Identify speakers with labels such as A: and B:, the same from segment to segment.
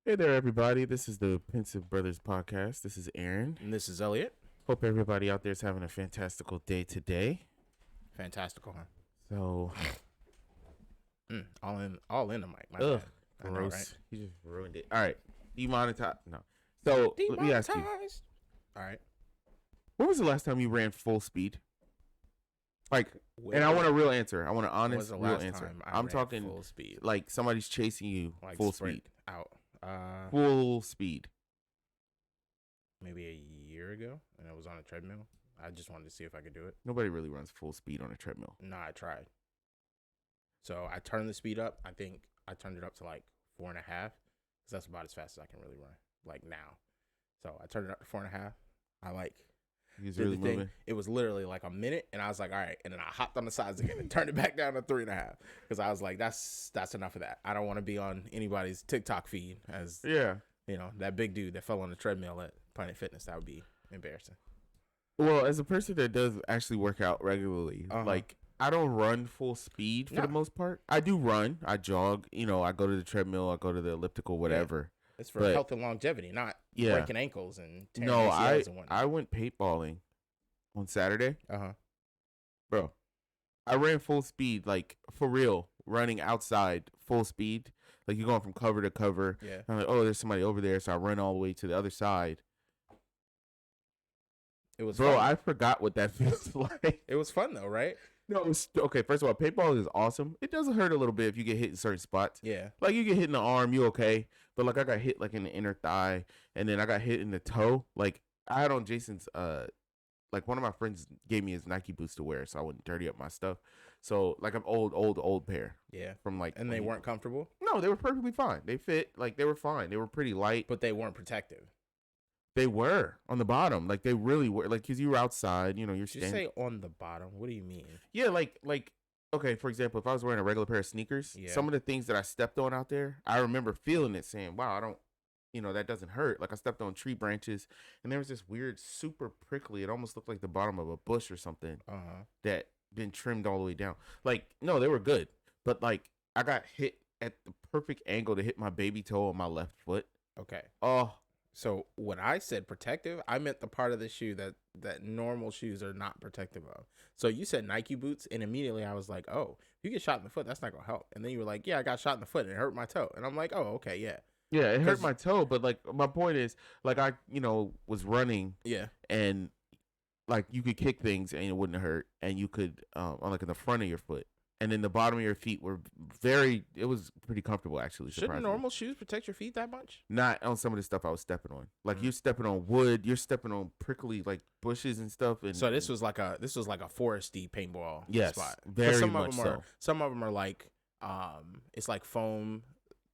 A: Hey there, everybody. This is the Pensive Brothers podcast. This is Aaron.
B: And this is Elliot.
A: Hope everybody out there is having a fantastical day today.
B: Fantastical, huh?
A: So,
B: All in the mic. My
A: ugh,
B: bad. I
A: gross.
B: know, right?
A: You just ruined it. All right, demonetize. No. So let me ask you,
B: Demonetized. All right.
A: when was the last time you ran full speed? Like,
B: When
A: and I
B: was-
A: want a real answer. I want an
B: when was
A: honest,
B: the
A: real
B: last
A: answer.
B: time
A: I'm
B: ran
A: talking
B: full speed,
A: like somebody's chasing you
B: like
A: full
B: sprint
A: speed.
B: out.
A: Full speed.
B: Maybe a year ago, and I was on a treadmill. I just wanted to see if I could do it.
A: Nobody really runs full speed on a treadmill.
B: No, I tried. So I turned the speed up. I think I turned it up to like 4.5, because that's about as fast as I can really run, like now. So I turned it up to 4.5. I
A: He's
B: did
A: really
B: the thing.
A: moving.
B: It was literally like a minute, and I was like, all right. And then I hopped on the sides again and turned it back down to 3.5, because I was like, that's enough of that. I don't want to be on anybody's TikTok feed as
A: Yeah.
B: that big dude that fell on the treadmill at Planet Fitness. That would be embarrassing.
A: Well, as a person that does actually work out regularly, like I don't run full speed for the
B: No.
A: most part. I do run, I jog, I go to the treadmill, I go to the elliptical, whatever.
B: It's for
A: But-
B: health and longevity, not
A: Yeah.
B: breaking ankles and tearing
A: No,
B: ACLs and whatnot.
A: I went paintballing on Saturday,
B: Uh-huh.
A: bro. I ran full speed, like for real, running outside full speed. Like you're going from cover to cover.
B: Yeah.
A: I'm like, oh, there's somebody over there, so I run all the way to the other side.
B: It was
A: Bro,
B: fun.
A: I forgot what that feels like.
B: It was fun though, right?
A: No, it was, okay. First of all, paintball is awesome. It does hurt a little bit if you get hit in certain spots.
B: Yeah.
A: Like you get hit in the arm, you okay. But like I got hit like in the inner thigh, and then I got hit in the toe. Like I had on Jason's like one of my friends gave me his Nike boots to wear so I wouldn't dirty up my stuff. So like I'm old pair
B: Yeah.
A: from like
B: And they weren't comfortable,
A: No, they were perfectly fine. They fit, like they were fine. They were pretty light.
B: but they weren't protective.
A: They were on the bottom. Like they really were, like cuz you were outside, you're
B: Did you
A: standing.
B: say on the bottom? What do you mean?
A: Yeah, like okay, for example, if I was wearing a regular pair of sneakers,
B: Yeah.
A: some of the things that I stepped on out there, I remember feeling it saying, wow, I don't, that doesn't hurt. Like I stepped on tree branches and there was this weird, super prickly, it almost looked like the bottom of a bush or something
B: Uh-huh.
A: that been trimmed all the way down. Like, no, they were good. But like I got hit at the perfect angle to hit my baby toe on my left foot.
B: Okay.
A: Oh,
B: So when I said protective, I meant the part of the shoe that normal shoes are not protective of. So you said Nike boots, and immediately I was like, oh, if you get shot in the foot, that's not gonna help. And then you were like, yeah, I got shot in the foot and it hurt my toe. And I'm like, oh, okay, yeah.
A: yeah, it hurt
B: 'Cause-
A: my toe, but like my point is, like I, was running
B: Yeah.
A: and like you could kick things and it wouldn't hurt, and you could on like in the front of your foot, and then the bottom of your feet were it was pretty comfortable actually.
B: Shouldn't
A: surprisingly.
B: normal shoes protect your feet that much?
A: Not on some of the stuff I was stepping on. Like you're stepping on wood, you're stepping on prickly like bushes and stuff. And
B: So this was like a foresty paintball
A: Yes,
B: spot. 'Cause
A: very
B: some
A: much
B: of them
A: so.
B: are some of them are like it's like foam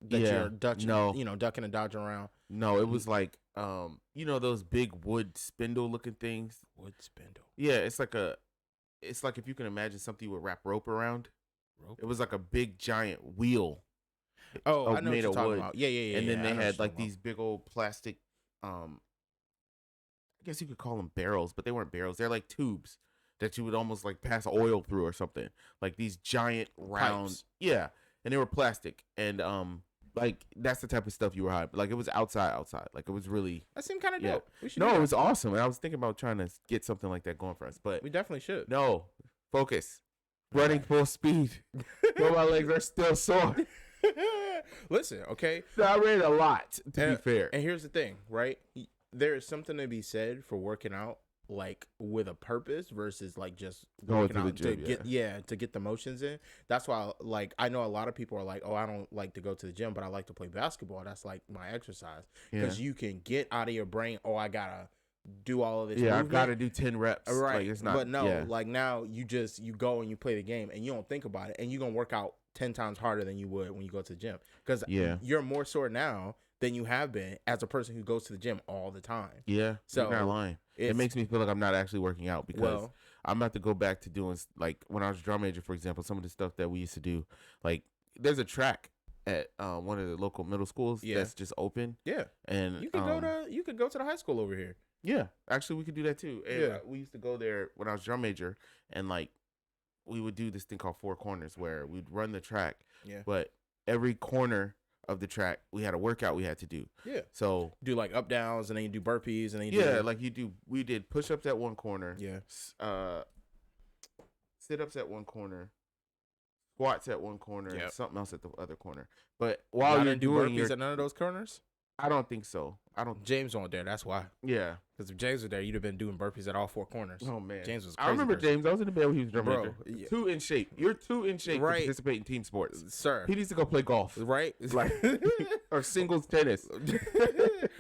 B: that
A: Yeah,
B: you're ducking,
A: no.
B: ducking and dodging around.
A: no, it was like those big wood spindle looking things.
B: Wood spindle.
A: Yeah, it's like if you can imagine something you would wrap rope around.
B: Rope.
A: It was like a big giant wheel.
B: Oh, I know what
A: made
B: you're
A: of
B: talking
A: wood.
B: about. Yeah.
A: And then
B: I
A: they
B: know what
A: had
B: you're
A: like
B: talking
A: these big old plastic I guess you could call them barrels, but they weren't barrels. They're like tubes that you would almost like pass oil through or something. Like these giant round
B: Pipes.
A: Yeah. And they were plastic. And like that's the type of stuff you were hiding. Like it was outside. Like it was really
B: That seemed kind of
A: Yeah.
B: dope. We should.
A: No,
B: do
A: it
B: that.
A: was awesome. And I was thinking about trying to get something like that going for us. But
B: We definitely should.
A: no, focus. Running full speed. But my legs are still sore.
B: Listen, okay.
A: So I ran a lot, to be
B: And-
A: fair.
B: And here's the thing, right? There is something to be said for working out like with a purpose versus like just
A: Going
B: working
A: to the
B: out
A: gym,
B: to get the motions in. That's why like I know a lot of people are like, oh, I don't like to go to the gym, but I like to play basketball. That's like my exercise because you can get out of your brain. Oh, I gotta do all of this.
A: Yeah, I
B: movement.
A: gotta do 10 reps.
B: Right.
A: Like, it's not,
B: but no,
A: yeah.
B: like now you go and you play the game and you don't think about it and you're gonna work out 10 times harder than you would when you go to the gym because
A: Yeah.
B: you're more sore now than you have been as a person who goes to the gym all the time.
A: Yeah,
B: So,
A: you're not lying. It
B: it's-
A: makes me feel like I'm not actually working out because
B: Well,
A: I'm about to go back to doing, like, when I was a drum major, for example, some of the stuff that we used to do. Like, there's a track at one of the local middle schools
B: Yeah.
A: that's just open.
B: yeah,
A: And
B: you could go to the high school over here.
A: Yeah, actually, we could do that too. And
B: Yeah.
A: we used to go there when I was drum major, and like we would do this thing called four corners where we'd run the track,
B: Yeah.
A: but every corner of the track, we had a workout we had to do.
B: Yeah.
A: So
B: do like up downs, and then you do burpees, and then
A: we did push ups at one corner.
B: Yeah.
A: Sit ups at one corner. Squats at one corner.
B: Yep.
A: And something else at the other corner. But while you're doing
B: burpees at none of those corners.
A: I don't think so.
B: James wasn't there. That's why.
A: Yeah.
B: Because if James was there, you'd have been doing burpees at all 4 corners.
A: Oh man,
B: James was. Crazy
A: I remember
B: person.
A: James. I was in the bed when he was drum major.
B: Yeah.
A: Too in shape. You're too in shape to
B: Right.
A: participate in team sports,
B: sir.
A: He needs to go play golf,
B: Right?
A: like or singles tennis.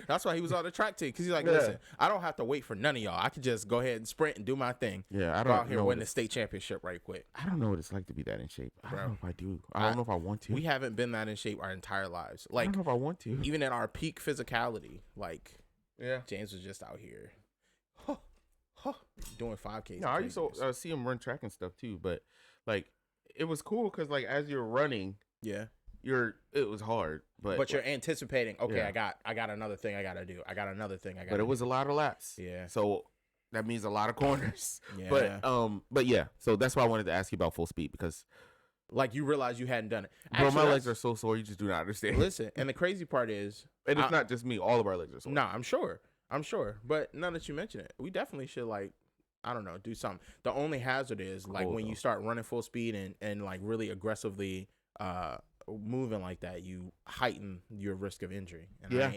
B: That's why he was on the track team, because he's like,
A: Yeah.
B: listen, I don't have to wait for none of y'all. I can just go ahead and sprint and do my thing.
A: Yeah, I
B: Go
A: don't
B: out here
A: know
B: and
A: what
B: win the state championship right quick.
A: I don't know what it's like to be that in shape. I
B: Bro.
A: don't know if I do. I don't know if I want to.
B: We haven't been that in shape our entire lives.
A: I
B: Like,
A: don't know if I want to.
B: even at our peak physicality, like,
A: Yeah.
B: James was just out here doing 5Ks.
A: No, I used to see him run track and stuff too, but like it was cool because like as you're running,
B: yeah.
A: it was hard, but
B: You're anticipating, okay,
A: Yeah.
B: I got another thing I gotta do. I got another thing I gotta
A: but it was a lot of laps.
B: Yeah.
A: So that means a lot of corners.
B: Yeah.
A: But yeah, so that's why I wanted to ask you about full speed because
B: like you realize you hadn't done it.
A: bro,
B: Actually,
A: my legs are so sore. You just do not understand.
B: Listen, and the crazy part is,
A: And it's not just me. All of our legs are sore.
B: no, I'm sure. But now that you mention it, we definitely should, like, I don't know, do something. The only hazard is like
A: Cool,
B: when
A: though.
B: you start running full speed and like really aggressively moving like that, you heighten your risk of injury. And
A: Yeah.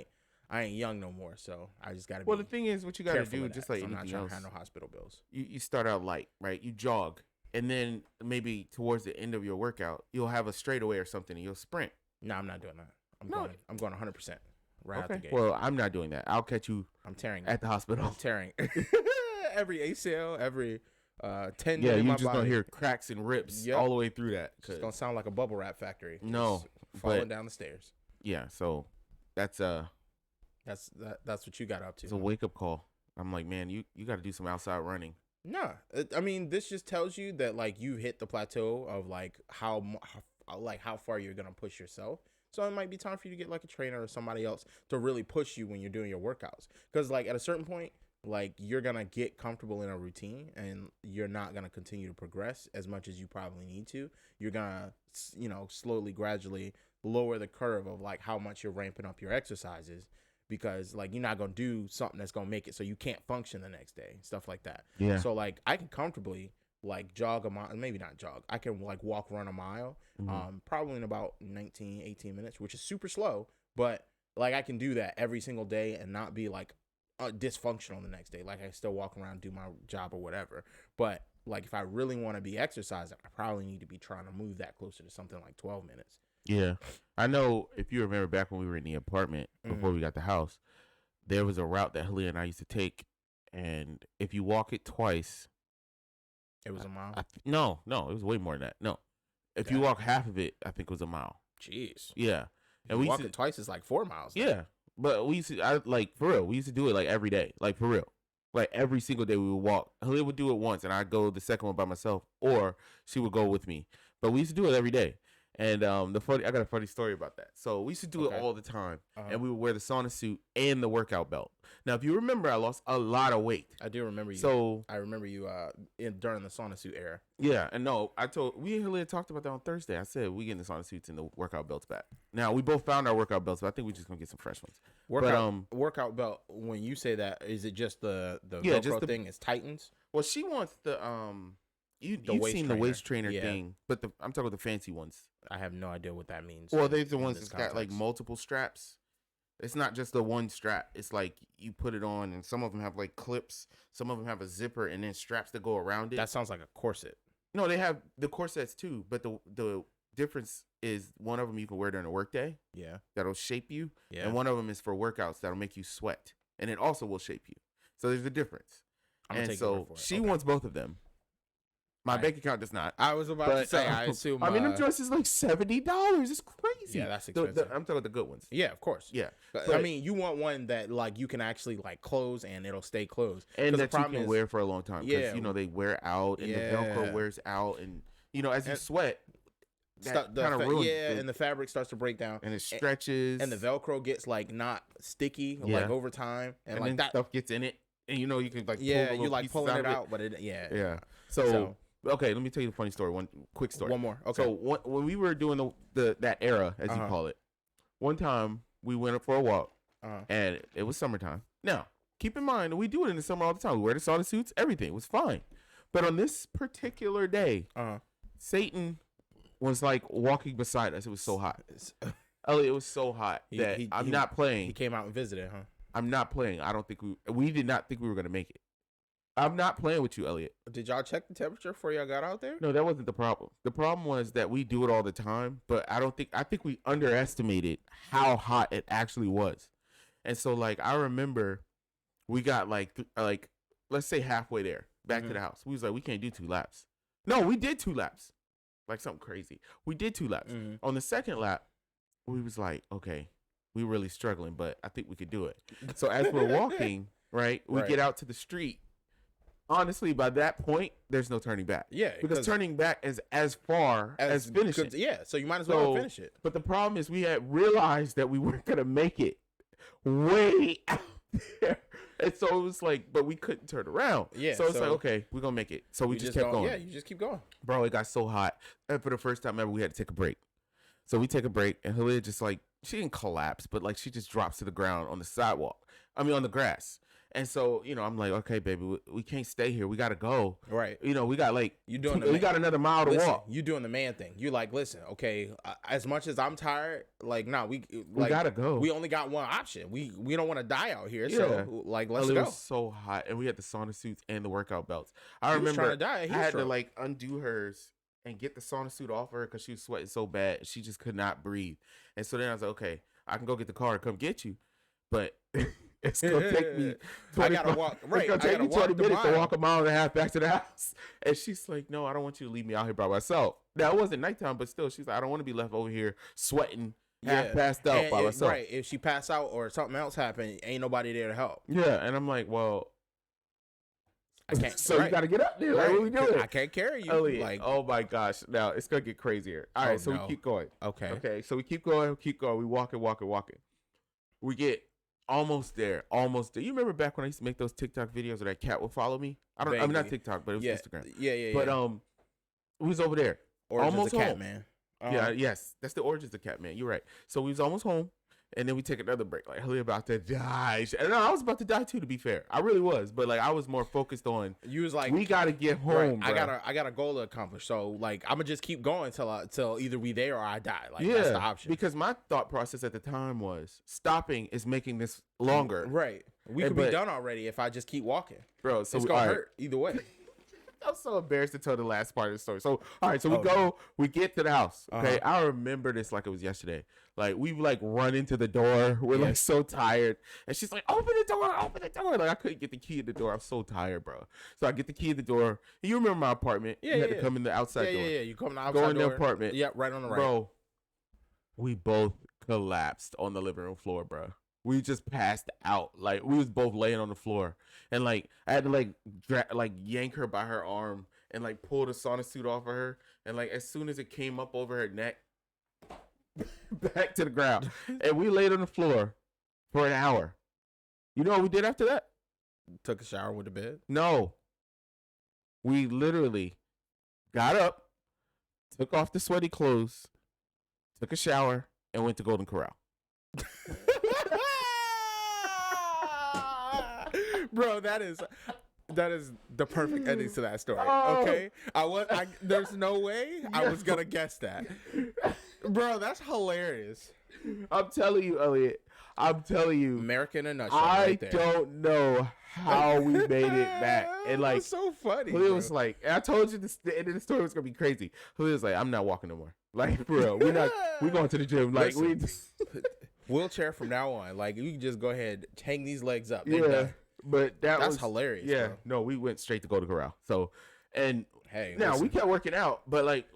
B: I ain't young no more, so I just gotta be
A: Well, the thing is, what you got to
B: careful
A: do,
B: of
A: just
B: that,
A: like
B: so I'm not
A: anything
B: trying
A: else,
B: to have no hospital bills.
A: you start out light, right? You jog, and then maybe towards the end of your workout, you'll have a straightaway or something, and you'll sprint.
B: No, I'm not doing that.
A: No.
B: I'm going 100% right out the
A: Okay.
B: gate.
A: Well, I'm not doing that. I'll catch you
B: I'm tearing
A: at the hospital.
B: I'm tearing every ACL, every tendon
A: Yeah,
B: in
A: you
B: my
A: just
B: body.
A: gonna hear cracks and rips
B: Yep.
A: all the way through that.
B: It's gonna sound like a bubble wrap factory.
A: No,
B: Just falling
A: but-
B: down the stairs.
A: Yeah, so that's
B: That's what you got up to.
A: it's a wake up call. I'm like, man, you got to do some outside running.
B: Nah, I mean, this just tells you that like you've hit the plateau of like how far you're gonna push yourself. So it might be time for you to get like a trainer or somebody else to really push you when you're doing your workouts. Because like at a certain point, like you're gonna get comfortable in a routine and you're not gonna continue to progress as much as you probably need to. You're gonna, slowly, gradually lower the curve of like how much you're ramping up your exercises, because like you're not gonna do something that's gonna make it so you can't function the next day, stuff like that.
A: Yeah.
B: So like I can comfortably like jog a mile, maybe not jog. I can like run a mile, probably in about 19, 18 minutes, which is super slow, but like I can do that every single day and not be like dysfunctional the next day. Like I still walk around, do my job or whatever. But like if I really want to be exercising, I probably need to be trying to move that closer to something like 12 minutes.
A: Yeah. I know if you remember back when we were in the apartment before we got the house, there was a route that Halia and I used to take, and if you walk it twice,
B: It was a mile.
A: No, it was way more than that. No. If you walk half of it, I think it was a mile.
B: Jeez.
A: Yeah. And
B: We
A: we
B: walk
A: used
B: it
A: to,
B: twice is like 4 miles.
A: yeah. But we used to, for real, we used to do it like every day, like for real. Like every single day we would walk. Halia would do it once and I'd go the second one by myself, or she would go with me. But we used to do it every day. And I got a funny story about that. So we used to do it all the time, and we would wear the sauna suit and the workout belt. Now, if you remember, I lost a lot of weight.
B: I do remember you.
A: So
B: I remember you during the sauna suit era.
A: yeah, and no, we and Halia talked about that on Thursday. I said we getting the sauna suits and the workout belts back. Now we both found our workout belts, but I think we're just gonna get some fresh ones.
B: Workout belt. When you say that, is it just the
A: Yeah,
B: Velcro
A: just the-
B: thing? Is Titans?
A: Well, she wants the you've
B: waist
A: seen the waist trainer
B: Yeah.
A: thing, but I'm talking about the fancy ones.
B: I have no idea what that means.
A: Well, they're the
B: in
A: ones
B: this
A: that's got like
B: context.
A: multiple straps. It's not just the one strap. It's like you put it on, and some of them have like clips. Some of them have a zipper, and then straps that go around it.
B: That sounds like a corset.
A: No, they have the corsets too, but the difference is one of them you can wear during a workday
B: Yeah.
A: that'll shape you,
B: Yeah.
A: and one of them is for workouts that'll make you sweat, and it also will shape you. So there's a difference.
B: I'm gonna
A: And
B: take your
A: so
B: word for it.
A: she
B: Okay.
A: wants both of them. My
B: Right.
A: bank account does not.
B: I was about to say. I assume.
A: I mean, them dresses like $70. It's crazy.
B: Yeah, that's
A: The-
B: expensive.
A: I'm talking about the good ones.
B: Yeah, of course.
A: Yeah,
B: I
A: but-
B: mean, you want one that like you can actually like close and it'll stay closed.
A: and
B: 'Cause the
A: that you
B: problem
A: can
B: is-
A: wear for a long time. Because
B: Yeah.
A: they wear out, and the
B: Yeah.
A: Velcro wears out, and as you
B: And-
A: sweat, that kind of ruins it.
B: and the fabric starts to break down,
A: and it stretches,
B: and the Velcro gets like not sticky
A: Yeah.
B: like over time, and like
A: then
B: that.
A: stuff gets in it, and you can like pull
B: Yeah,
A: the
B: you
A: little
B: like
A: pieces
B: pulling it
A: of
B: out, but it
A: Yeah. So okay, let me tell you a funny story. One quick story.
B: One more. Okay.
A: So when we were doing that era, as you
B: Uh-huh.
A: call it, one time we went up for a walk,
B: Uh-huh.
A: and it was summertime. Now, keep in mind, we do it in the summer all the time. We wear the sauna suits, everything. It was fine. But on this particular day,
B: Uh-huh.
A: Satan was like walking beside us. It was so hot. Elliot, it was so hot that I'm not playing.
B: He came out and visited, huh?
A: I'm not playing. I don't think we did not think we were going to make it. I'm not playing with you, Elliot.
B: Did y'all check the temperature before y'all got out there?
A: No, that wasn't the problem. The problem was that we do it all the time, but I think we underestimated how hot it actually was. And so like I remember we got like let's say halfway there, back to the house. We was like, we can't do 2 laps. No, we did 2 laps. Like something crazy. We did 2 laps. On the second lap, we was like, okay, we really struggling, but I think we could do it. So as we're walking, right, we get out to the street. Honestly, by that point, there's no turning back.
B: Yeah,
A: because turning back is as far as finishing.
B: Yeah, so you might as well finish it.
A: But the problem is we had realized that we weren't going to make it way out there. And so it was like, but we couldn't turn around.
B: Yeah.
A: So it's like, okay, we're going to make it. So we just kept going.
B: Yeah, you just keep going.
A: Bro, it got so hot. And for the first time ever, we had to take a break. So we take a break, and Halia just like, she didn't collapse, but like she just drops to the ground on the sidewalk. I mean, on the grass. And so, you know, I'm like, okay, baby, we can't stay here. We got to go.
B: Right.
A: You know, we got like,
B: we
A: got another mile to walk.
B: You doing the man thing. You like, listen, okay, as much as I'm tired, like, we
A: got to go.
B: We only got one option. We don't want to die out here.
A: Yeah.
B: So, like, let's go.
A: It was so hot. And we had the sauna suits and the workout belts. I remember I had to like undo hers and get the sauna suit off her because she was sweating so bad. She just could not breathe. And so then I was like, okay, I can go get the car and come get you. But it's gonna take me 20
B: I gotta walk. Right,
A: it's gonna take me 20 minutes to walk a mile and a half back to the house. And she's like, "No, I don't want you to leave me out here by myself." Now it wasn't nighttime, but still, she's like, "I don't want to be left over here sweating, half passed out by myself."
B: Right. If she pass out or something else happened, ain't nobody there to help.
A: Yeah, and I'm like, well,
B: I can't.
A: So you got to get up there. Like, what we doing?
B: I can't carry you.
A: Elliot,
B: like,
A: oh my gosh! Now it's gonna get crazier. All right, so we keep going. Okay. So we keep going. We walking. We get almost there. You remember back when I used to make those TikTok videos where that cat would follow me? I mean, not TikTok, but it was Instagram.
B: Yeah.
A: But we was over there.
B: Origins
A: almost
B: of
A: home.
B: Catman.
A: Yes, that's the origins of Catman. You're right. So we was almost home, and then we take another break. Like, Haley about to die. And I was about to die too, to be fair. I really was, but like I was more focused on.
B: You was like,
A: we gotta get home.
B: Right.
A: Bro.
B: I got a goal to accomplish. So like, I'm gonna just keep going till either we there or I die. Like, that's the option.
A: Because my thought process at the time was stopping is making this longer.
B: Right. We could be done already if I just keep walking,
A: bro. So
B: it's gonna hurt either way.
A: I'm so embarrassed to tell the last part of the story. So, all right, so we get to the house. Okay, I remember this like it was yesterday. Like we like run into the door. We're like so tired, and she's like, "Open the door!" Like I couldn't get the key in the door. I'm so tired, bro. So I get the key in the door. And you remember my apartment? You had to come in the outside door.
B: Yeah. You come in the outside
A: door. Go in
B: door.
A: the apartment.
B: Yeah, right on the right.
A: Bro, we both collapsed on the living room floor, bro. We just passed out. Like we was both laying on the floor, and like I had to like yank her by her arm and like pull the sauna suit off of her, and like as soon as it came up over her neck, back to the ground, and we laid on the floor for an hour. You know what we did after that?
B: Took a shower with the bed.
A: No, we literally got up, took off the sweaty clothes, took a shower, and went to Golden Corral.
B: Bro, that is the perfect ending to that story. Okay, there's no way I was gonna guess that. Bro, that's hilarious.
A: I'm telling you, Elliot.
B: America in a nutshell. I
A: don't know how we made it back. And like,
B: it's so funny.
A: It was like, I told you the end of the story was gonna be crazy. He was like, I'm not walking no more. Like, for real, we going to the gym. Like,
B: wheelchair from now on. Like, you can just go ahead, hang these legs up.
A: Yeah. But that's
B: hilarious.
A: Yeah,
B: bro.
A: No, we went straight to Golden Corral. So, and
B: hey,
A: now we kept working out, but like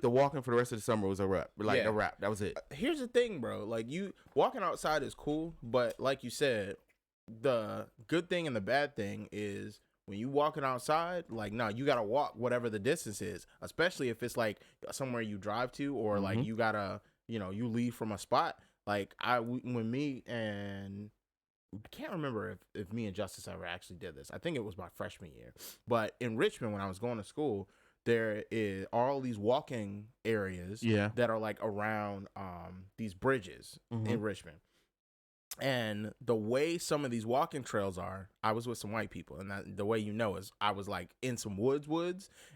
A: the walking for the rest of the summer was a wrap. A wrap. That was it.
B: Here's the thing, bro. Like you walking outside is cool, but like you said, the good thing and the bad thing is when you walking outside, like no, you gotta walk whatever the distance is, especially if it's like somewhere you drive to or like you gotta, you leave from a spot. Like when me and I can't remember if me and Justice ever actually did this. I think it was my freshman year. But in Richmond, when I was going to school, there is all these walking areas
A: Yeah.
B: that are like around these bridges in Richmond. And the way some of these walking trails are, I was with some white people, and the way is I was like in some woods,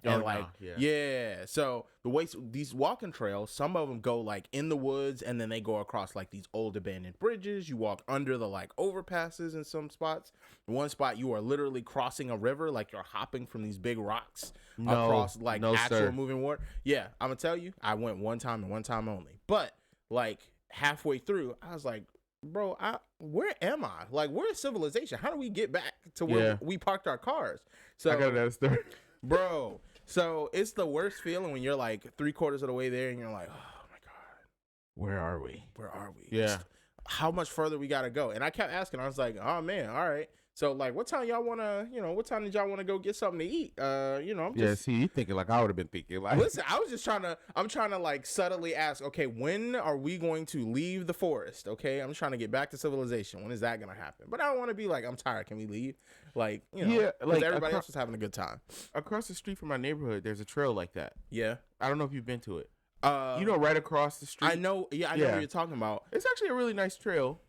B: and yeah. So the way these walking trails, some of them go like in the woods, and then they go across like these old abandoned bridges. You walk under the like overpasses in some spots. One spot you are literally crossing a river, like you're hopping from these big rocks across like actual moving water. Yeah, I'm gonna tell you, I went one time and one time only, but like halfway through, I was like, bro, where am I? Like, where's civilization? How do we get back to where we parked our cars? So
A: I got that story,
B: bro. So it's the worst feeling when you're like 3/4 of the way there and you're like, oh my god,
A: where are we?
B: Yeah, how much further we gotta go? And I kept asking. I was like, oh man, all right. So like, what time y'all wanna? What time did y'all wanna go get something to eat? I'm just
A: see, you thinking like I would have been thinking. Like,
B: listen, I was just I'm trying to like subtly ask. Okay, when are we going to leave the forest? Okay, I'm trying to get back to civilization. When is that gonna happen? But I don't want to be like, I'm tired. Can we leave? Like, like everybody else was having a good time.
A: Across the street from my neighborhood, there's a trail like that.
B: Yeah,
A: I don't know if you've been to it. Right across the street.
B: I know. Yeah, I know what you're talking about.
A: It's actually a really nice trail.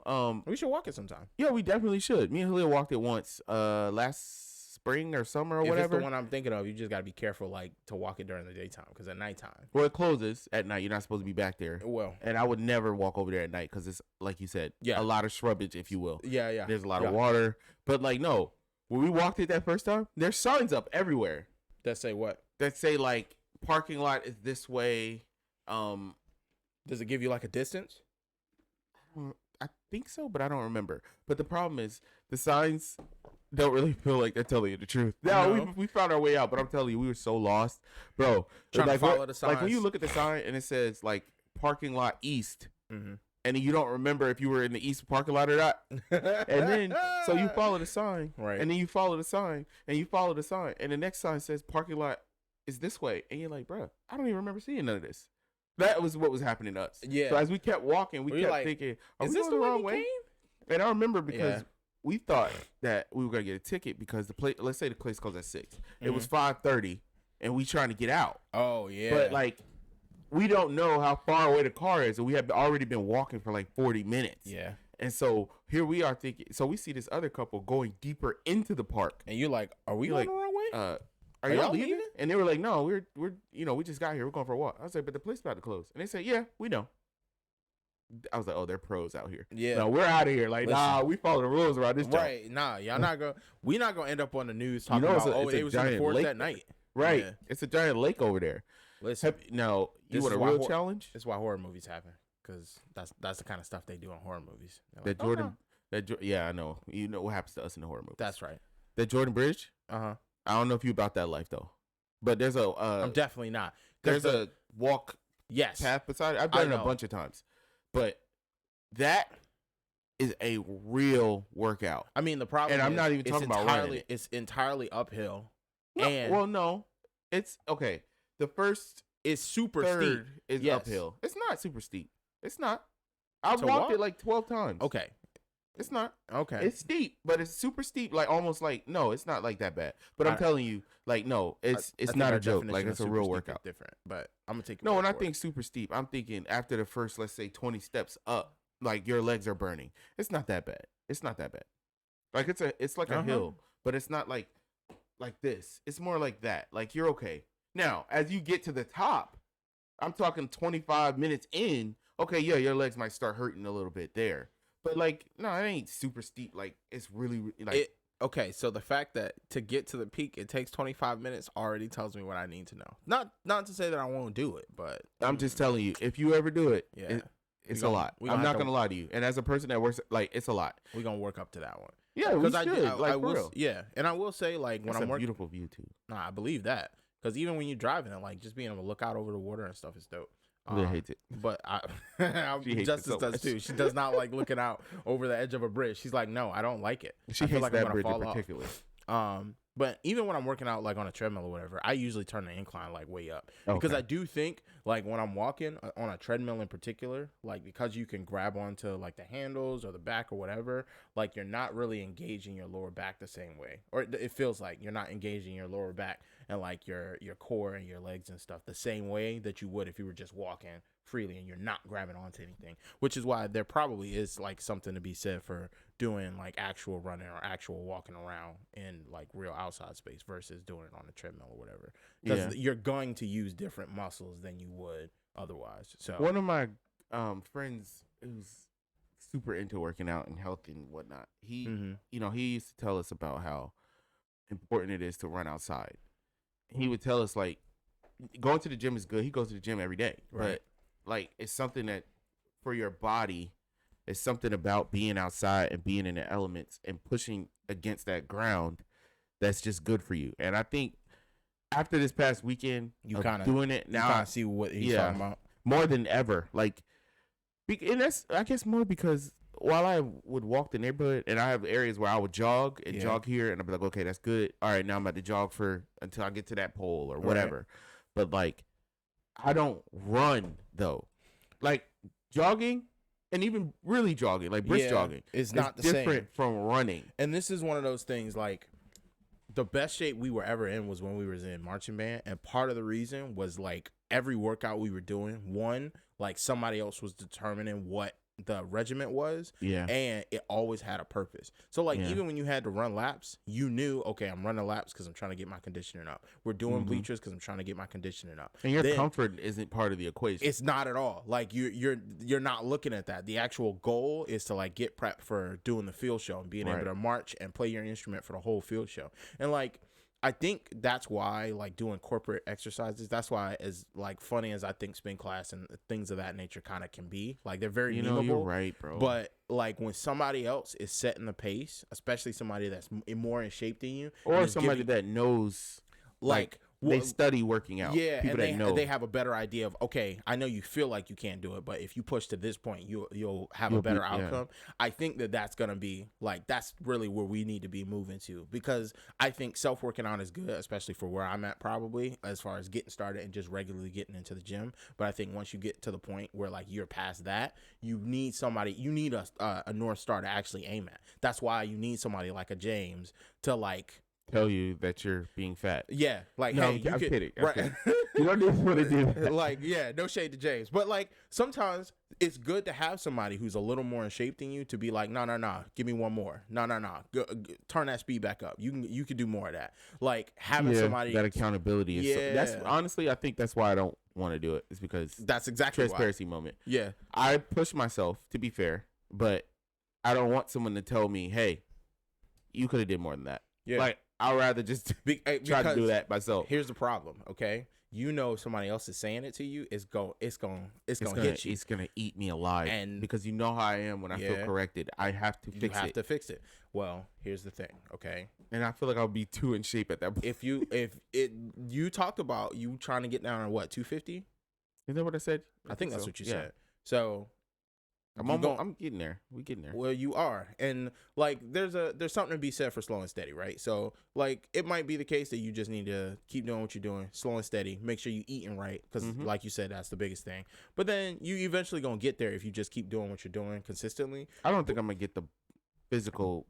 B: We should walk it sometime.
A: Yeah, we definitely should. Me and Halil walked it once, last spring or summer or whatever.
B: If it's the one I'm thinking of, you just gotta be careful, like, to walk it during the daytime, because at nighttime.
A: Well, it closes at night. You're not supposed to be back there.
B: Well,
A: and I would never walk over there at night because it's like you said, a lot of shrubbage, if you will.
B: Yeah.
A: There's a lot of water, but like no, when we walked it that first time, there's signs up everywhere
B: that say what?
A: That say like parking lot is this way.
B: Does it give you like a distance?
A: I think so, but I don't remember. But the problem is the signs don't really feel like they're telling you the truth. No, we found our way out, but I'm telling you, we were so lost, bro.
B: Trying to follow the signs.
A: Like when you look at the sign and it says like parking lot east, and then you don't remember if you were in the east parking lot or not, and then so you follow the sign,
B: right?
A: And then you follow the sign, and you follow the sign, and the next sign says parking lot is this way, and you're like, bro, I don't even remember seeing none of this. That was what was happening to us.
B: Yeah.
A: So as we kept walking, we kept thinking,
B: is this the wrong way?
A: And I remember because we thought that we were going to get a ticket because the place, let's say the place closed at 6. It was 5:30 and we trying to get out.
B: Oh, yeah.
A: But like, we don't know how far away the car is. And we have already been walking for like 40 minutes.
B: Yeah.
A: And so here we are thinking, so we see this other couple going deeper into the park.
B: And you're like, are we going the wrong way?
A: Are y'all leaving? And they were like, no, we're we just got here. We're going for a walk. I was like, but the place about to close. And they said, yeah, we know. I was like, oh, they're pros out here.
B: Yeah.
A: No, we're out of here. Like, nah, we follow the rules around this job.
B: Right. Nah, y'all not going. We're not going to end up on the news talking about, they was in the forest that night.
A: Right. Yeah. It's a giant lake over there.
B: Listen.
A: Now, you want a real challenge?
B: That's why horror movies happen. Because that's the kind of stuff they do in horror movies.
A: Like, yeah, I know. You know what happens to us in the horror movies.
B: That's right.
A: That Jordan Bridge?
B: Uh-huh.
A: I don't know if you about that life, though. But there's a
B: I'm definitely not.
A: There's a walk path beside it. I've done it a bunch of times. But that is a real workout.
B: I mean, the problem
A: and I'm not even talking about running.
B: It's entirely uphill.
A: No. It's okay. The first
B: is super steep.
A: Is uphill. It's not super steep. It's not. I've walked it like 12 times.
B: Okay.
A: It's not.
B: Okay.
A: It's steep, but it's super steep. Like almost like no, it's not like that bad. But I'm telling you, like no, it's not a joke. Like it's a real workout.
B: Different, but I'm gonna take.
A: No, when I think super steep, I'm thinking after the first, let's say 20 steps up, like your legs are burning. It's not that bad. It's not that bad. Like it's like a hill, but it's not like this. It's more like that. Like you're okay. Now, as you get to the top, I'm talking 25 minutes in. Okay, yeah, your legs might start hurting a little bit there. But like, no, it ain't super steep. Like, it's really like.
B: Okay, so the fact that to get to the peak it takes 25 minutes already tells me what I need to know. Not to say that I won't do it, but
A: I'm just telling you, if you ever do it, it's a lot. I'm not gonna lie to you. And as a person that works, like, it's a lot.
B: We're gonna work up to that one.
A: Yeah, we should. I will.
B: Real. Yeah, and I will say, like, when I'm working,
A: beautiful view too.
B: Nah, I believe that because even when you're driving it, like, just being able to look out over the water and stuff is dope.
A: Leah hates it,
B: but Justice does too. She does not like looking out over the edge of a bridge. She's like, no, I don't like it.
A: She hates that bridge in particular.
B: But even when I'm working out like on a treadmill or whatever, I usually turn the incline like way up because
A: Okay.
B: I do think like when I'm walking on a treadmill in particular, like because you can grab onto like the handles or the back or whatever, like you're not really engaging your lower back the same way, or it feels like you're not engaging your lower back and like your core and your legs and stuff the same way that you would if you were just walking freely and you're not grabbing onto anything. Which is why there probably is like something to be said for doing like actual running or actual walking around in like real outside space versus doing it on a treadmill or whatever, because you're going to use different muscles than you would otherwise. So
A: One of my friends who's super into working out and health and whatnot, he he used to tell us about how important it is to run outside. He would tell us like going to the gym is good. He goes to the gym every day,
B: Right.
A: but like it's something that for your body, it's something about being outside and being in the elements and pushing against that ground that's just good for you. And I think after this past weekend
B: You
A: of
B: kinda-
A: doing it
B: you
A: now,
B: kind of see what he's talking about.
A: more than ever. Like, and that's I guess more because while I would walk the neighborhood and I have areas where I would jog and jog here and I'd be like, okay, that's good. All right, now I'm about to jog for until I get to that pole or whatever. But like, I don't run though. Like jogging and even really jogging, like brisk jogging,
B: it's not the
A: different
B: same.
A: from running.
B: And this is one of those things like the best shape we were ever in was when we was in marching band, and part of the reason was like every workout we were doing, one, like somebody else was determining what the regiment was, and it always had a purpose. So like even when you had to run laps, you knew, okay, I'm running laps because I'm trying to get my conditioning up. We're doing bleachers because I'm trying to get my conditioning up.
A: And your comfort isn't part of the equation.
B: It's not at all. Like you're not looking at that. The actual goal is to like get prepped for doing the field show and being able to march and play your instrument for the whole field show. And like I think that's why like doing corporate exercises, that's why as like funny as I think spin class and things of that nature kind of can be, like they're very memeable.
A: You're right, bro.
B: But like when somebody else is setting the pace, especially somebody that's more in shape than you,
A: or somebody that knows, like they study working out.
B: Yeah,
A: people
B: and
A: that know.
B: they have a better idea of, okay, I know you feel like you can't do it, but if you push to this point, you'll have a better outcome. I think that's gonna be like that's really where we need to be moving to, because I think working out is good, especially for where I'm at probably as far as getting started and just regularly getting into the gym. But I think once you get to the point where like you're past that, you need a North Star to actually aim at. That's why you need somebody like a James to like
A: tell you that you're being fat.
B: Yeah, like
A: no,
B: hey,
A: I'm kidding.
B: Right.
A: Kidding. You don't even want to do that.
B: Like, yeah, no shade to James, but like sometimes it's good to have somebody who's a little more in shape than you to be like, no, give me one more, no, turn that speed back up. You can do more of that. Like having somebody
A: that accountability. Is that's honestly, I think that's why I don't want to do it. Is because
B: that's exactly
A: transparency moment.
B: Yeah,
A: I push myself to be fair, but I don't want someone to tell me, hey, you could have did more than that.
B: Yeah,
A: like I'd rather just try to do that myself.
B: Here's the problem, okay? You know, if somebody else is saying it to you, it's gonna hit you.
A: It's gonna eat me alive, and because you know how I am when I feel corrected, I have to fix it.
B: You have to fix it. Well, here's the thing, okay?
A: And I feel like I'll be too in shape at that point.
B: If you talked about you trying to get down to what 250?
A: Is that what I said?
B: I think that's what you said. So.
A: I'm getting there. We getting there.
B: Well, you are, and like there's something to be said for slow and steady, right? So like it might be the case that you just need to keep doing what you're doing, slow and steady. Make sure you're eating right, because like you said, that's the biggest thing. But then you eventually gonna get there if you just keep doing what you're doing consistently.
A: I don't think I'm gonna get the physical,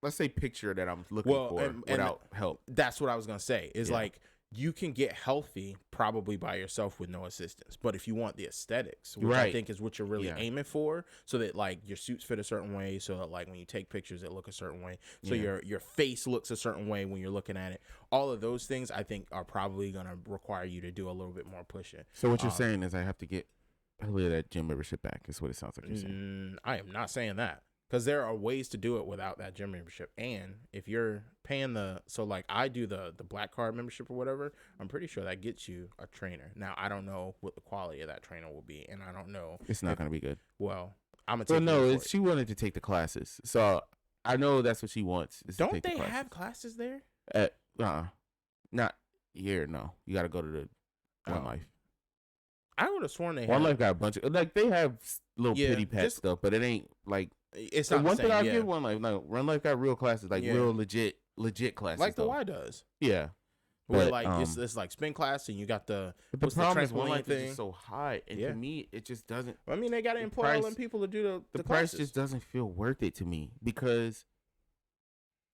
A: let's say, picture that I'm looking for without help.
B: That's what I was gonna say. Is like. You can get healthy probably by yourself with no assistance. But if you want the aesthetics, which I think is what you're really aiming for, so that like your suits fit a certain way, so that like when you take pictures, it look a certain way, so your face looks a certain way when you're looking at it. All of those things I think are probably going to require you to do a little bit more pushing.
A: So what you're saying is I have to get that gym membership back is what it sounds like you're saying.
B: I am not saying that. Because there are ways to do it without that gym membership. And if you're paying like I do the black card membership or whatever, I'm pretty sure that gets you a trainer. Now, I don't know what the quality of that trainer will be. And I don't know.
A: It's not going to be good.
B: Well, I'm going to take
A: she wanted to take the classes. So I know that's what she wants.
B: Don't they have classes there?
A: Not here, no. You got to go to the One Life.
B: I would have sworn they had.
A: One Life got a bunch of, like, they have little pity pat stuff, but it ain't like.
B: It's not
A: one
B: the same,
A: thing I give One Life, like One Life got real classes, like real legit. legit classes,
B: like the
A: though.
B: Y does.
A: Yeah.
B: Where
A: But,
B: like it's like spin class and you got the
A: but the
B: what's the
A: problem is one
B: trampoline
A: life is
B: thing.
A: just so high, and
B: Yeah.
A: to me, it just doesn't.
B: I mean, they got to
A: the
B: employ all
A: price-
B: them people to do
A: The
B: the
A: price
B: classes.
A: just doesn't feel worth it to me because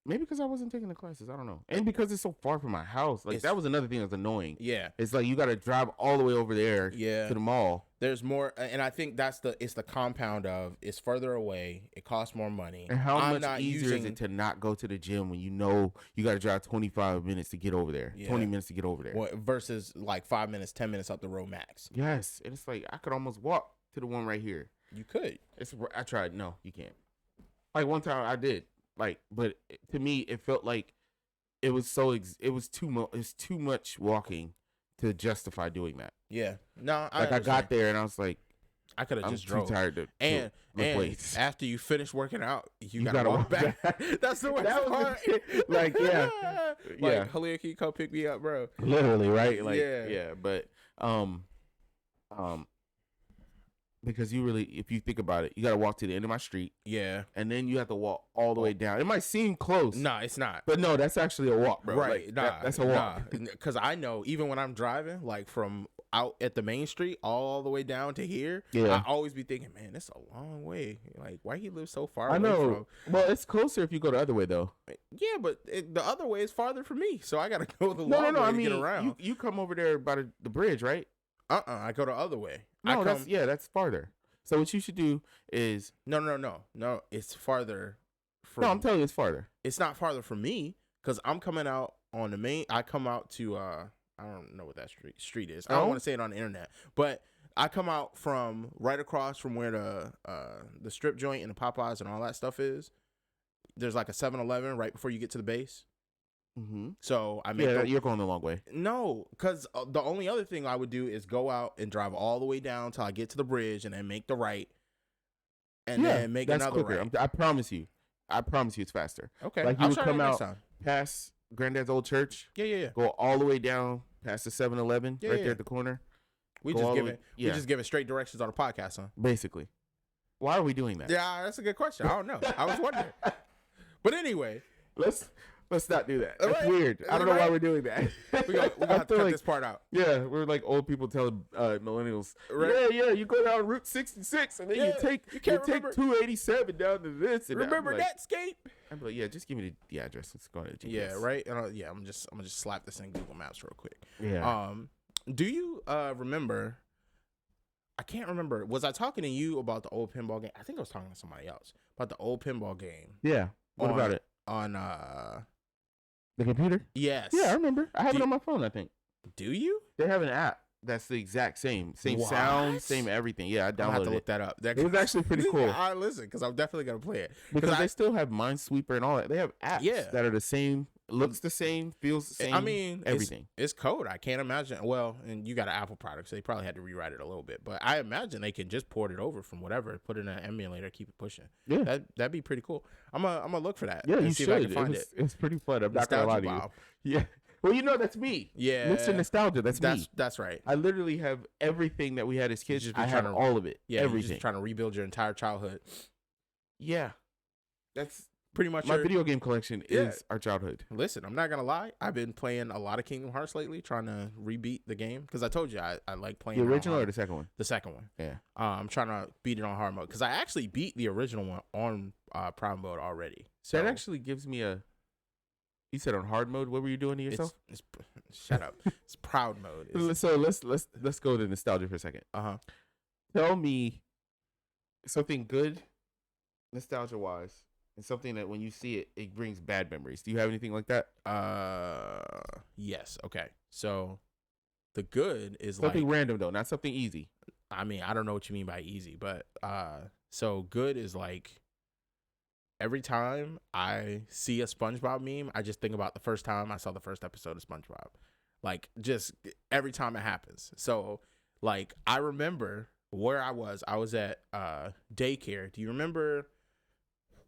A: maybe because I wasn't taking the classes. I don't know, and because it's so far from my house. Like that was another thing that's annoying.
B: Yeah.
A: It's like you got to drive all the way over there
B: Yeah.
A: to the mall.
B: There's more, and I think it's the compound of it's further away. It costs more money.
A: And how
B: I'm
A: much
B: not
A: easier is
B: using-
A: it to not go to the gym when you know you got to drive 25 minutes to get over there,
B: Yeah.
A: 20 minutes to get over there?
B: versus like 5 minutes, 10 minutes up the road max.
A: Yes, and it's like I could almost walk to the one right here.
B: You could.
A: I tried. No, you can't. Like one time I did. Like, but to me, it felt like it was it was too much. It's too much walking to justify doing that.
B: Yeah. No,
A: I got there and I was like,
B: I could have
A: I'm
B: just
A: too
B: drove.
A: tired to
B: And
A: lift weights.
B: after you finish working out, you gotta walk back. That's the worst
A: That was
B: part.
A: like, yeah.
B: Like,
A: Yeah.
B: Halil, can you come pick me up, bro?
A: Literally, right? Like,
B: Yeah.
A: yeah. But because you really, if you think about it, you got to walk to the end of my street,
B: Yeah.
A: and then you have to walk all the way down. It might seem close,
B: No, it's not.
A: but no, that's actually a walk, bro.
B: Right.
A: Like,
B: Nah.
A: that's a walk.
B: Because I know even when I'm driving, like from out at the main street all the way down to here,
A: Yeah.
B: I always be thinking, man, that's a long way. Like, why he live so far
A: I
B: away
A: know. Well, it's closer if you go the other way, though.
B: from? Yeah, but the other way is farther for me, so I gotta go the
A: No,
B: long way
A: I
B: to
A: mean,
B: get around.
A: you come over there by the bridge, right?
B: I go the other way.
A: No,
B: I come,
A: that's farther. So what you should do is
B: No. It's farther.
A: no, I'm telling you, it's farther.
B: It's not farther for me because I'm coming out on the main. I come out to I don't know what that street is. I don't
A: Oh?
B: want to say it on the internet, but I come out from right across from where the strip joint and the Popeyes and all that stuff is. There's like a 7-Eleven right before you get to the base.
A: Mm-hmm.
B: So I make
A: Yeah, you're going the long way.
B: no, because the only other thing I would do is go out and drive all the way down till I get to the bridge and then make the right, and then make
A: that's
B: another
A: quicker.
B: right.
A: I promise you, it's faster.
B: Okay,
A: Like you
B: I'll
A: would
B: try
A: come
B: that next
A: out
B: time.
A: past Granddad's old church,
B: Yeah.
A: go all the way down past the 7-Eleven
B: Yeah,
A: right
B: yeah.
A: there at the corner.
B: We
A: Go
B: just
A: all the
B: giving
A: way- yeah.
B: we just giving straight directions on the podcast, huh?
A: Basically. Why are we doing that?
B: Yeah, that's a good question. I don't know. I was wondering. But anyway,
A: Let's not do that. That's
B: Right.
A: weird. I don't know why
B: Right.
A: we're doing that.
B: we're gonna
A: I
B: have to
A: feel
B: cut
A: like-
B: this part out.
A: Yeah, we're like old people telling millennials.
B: Right.
A: Yeah, you go down Route 66 and then
B: Yeah,
A: you take
B: you can't
A: take
B: remember-
A: 287 down to this. And
B: Remember
A: I'm like,
B: Netscape?
A: I'm like, yeah, just give me the address. Let's go to the GPS.
B: Yeah, right. And I'm gonna just slap this in Google Maps real quick.
A: Yeah.
B: Do you remember? I can't remember. Was I talking to you about the old pinball game? I think I was talking to somebody else about the old pinball game
A: Yeah. What
B: on-
A: about it?
B: on
A: The computer?
B: yes.
A: Yeah, I remember. I have
B: Do
A: it
B: you-
A: on my phone, I think.
B: Do you?
A: They have an app that's the exact same. Same
B: What?
A: sound, same everything. Yeah, I
B: I'll have to
A: downloaded
B: look
A: it.
B: that up.
A: It was actually pretty cool.
B: I listen because I'm definitely gonna play it
A: Because
B: I-
A: they still have Minesweeper and all that. They have apps
B: Yeah.
A: that are the same, looks the same, feels the same.
B: I mean,
A: everything.
B: It's code. I can't imagine. Well, and you got an Apple product, so they probably had to rewrite it a little bit. But I imagine they can just port it over from whatever, put it in an emulator, keep it pushing.
A: Yeah.
B: That'd be pretty cool. I'm gonna look for that.
A: Yeah,
B: and
A: you
B: see
A: should.
B: if I can find it.
A: It's pretty fun. I'm not gonna lie to you.
B: Nostalgia Bob.
A: Yeah. Well, you know that's me.
B: Yeah,
A: Mr. Nostalgia. That's me.
B: that's right.
A: I literally have everything that we had as kids.
B: just be
A: I have
B: trying to-
A: all of it.
B: Yeah, you're
A: everything.
B: just trying to rebuild your entire childhood.
A: Yeah. That's
B: Pretty much.
A: my video game collection
B: Yeah.
A: is our childhood.
B: Listen, I'm not gonna lie. I've been playing a lot of Kingdom Hearts lately, trying to rebeat the game because I told you I like playing
A: The
B: it on
A: original or
B: hard-
A: the second one?
B: the second one.
A: Yeah.
B: I'm trying to beat it on hard mode because I actually beat the original one on prime mode already. So
A: That actually gives me a. You said on hard mode. What were you doing to yourself?
B: it's shut up. It's proud mode. It's,
A: So let's go to nostalgia for a second.
B: uh-huh.
A: Tell me something good, nostalgia wise, and something that when you see it, it brings bad memories. Do you have anything like that?
B: Yes. Okay. So the good is
A: Something
B: like,
A: random though, not something easy.
B: I mean, I don't know what you mean by easy, but so good is like every time I see a SpongeBob meme, I just think about the first time I saw the first episode of SpongeBob. Like just every time it happens. So like I remember where I was at daycare. Do you remember?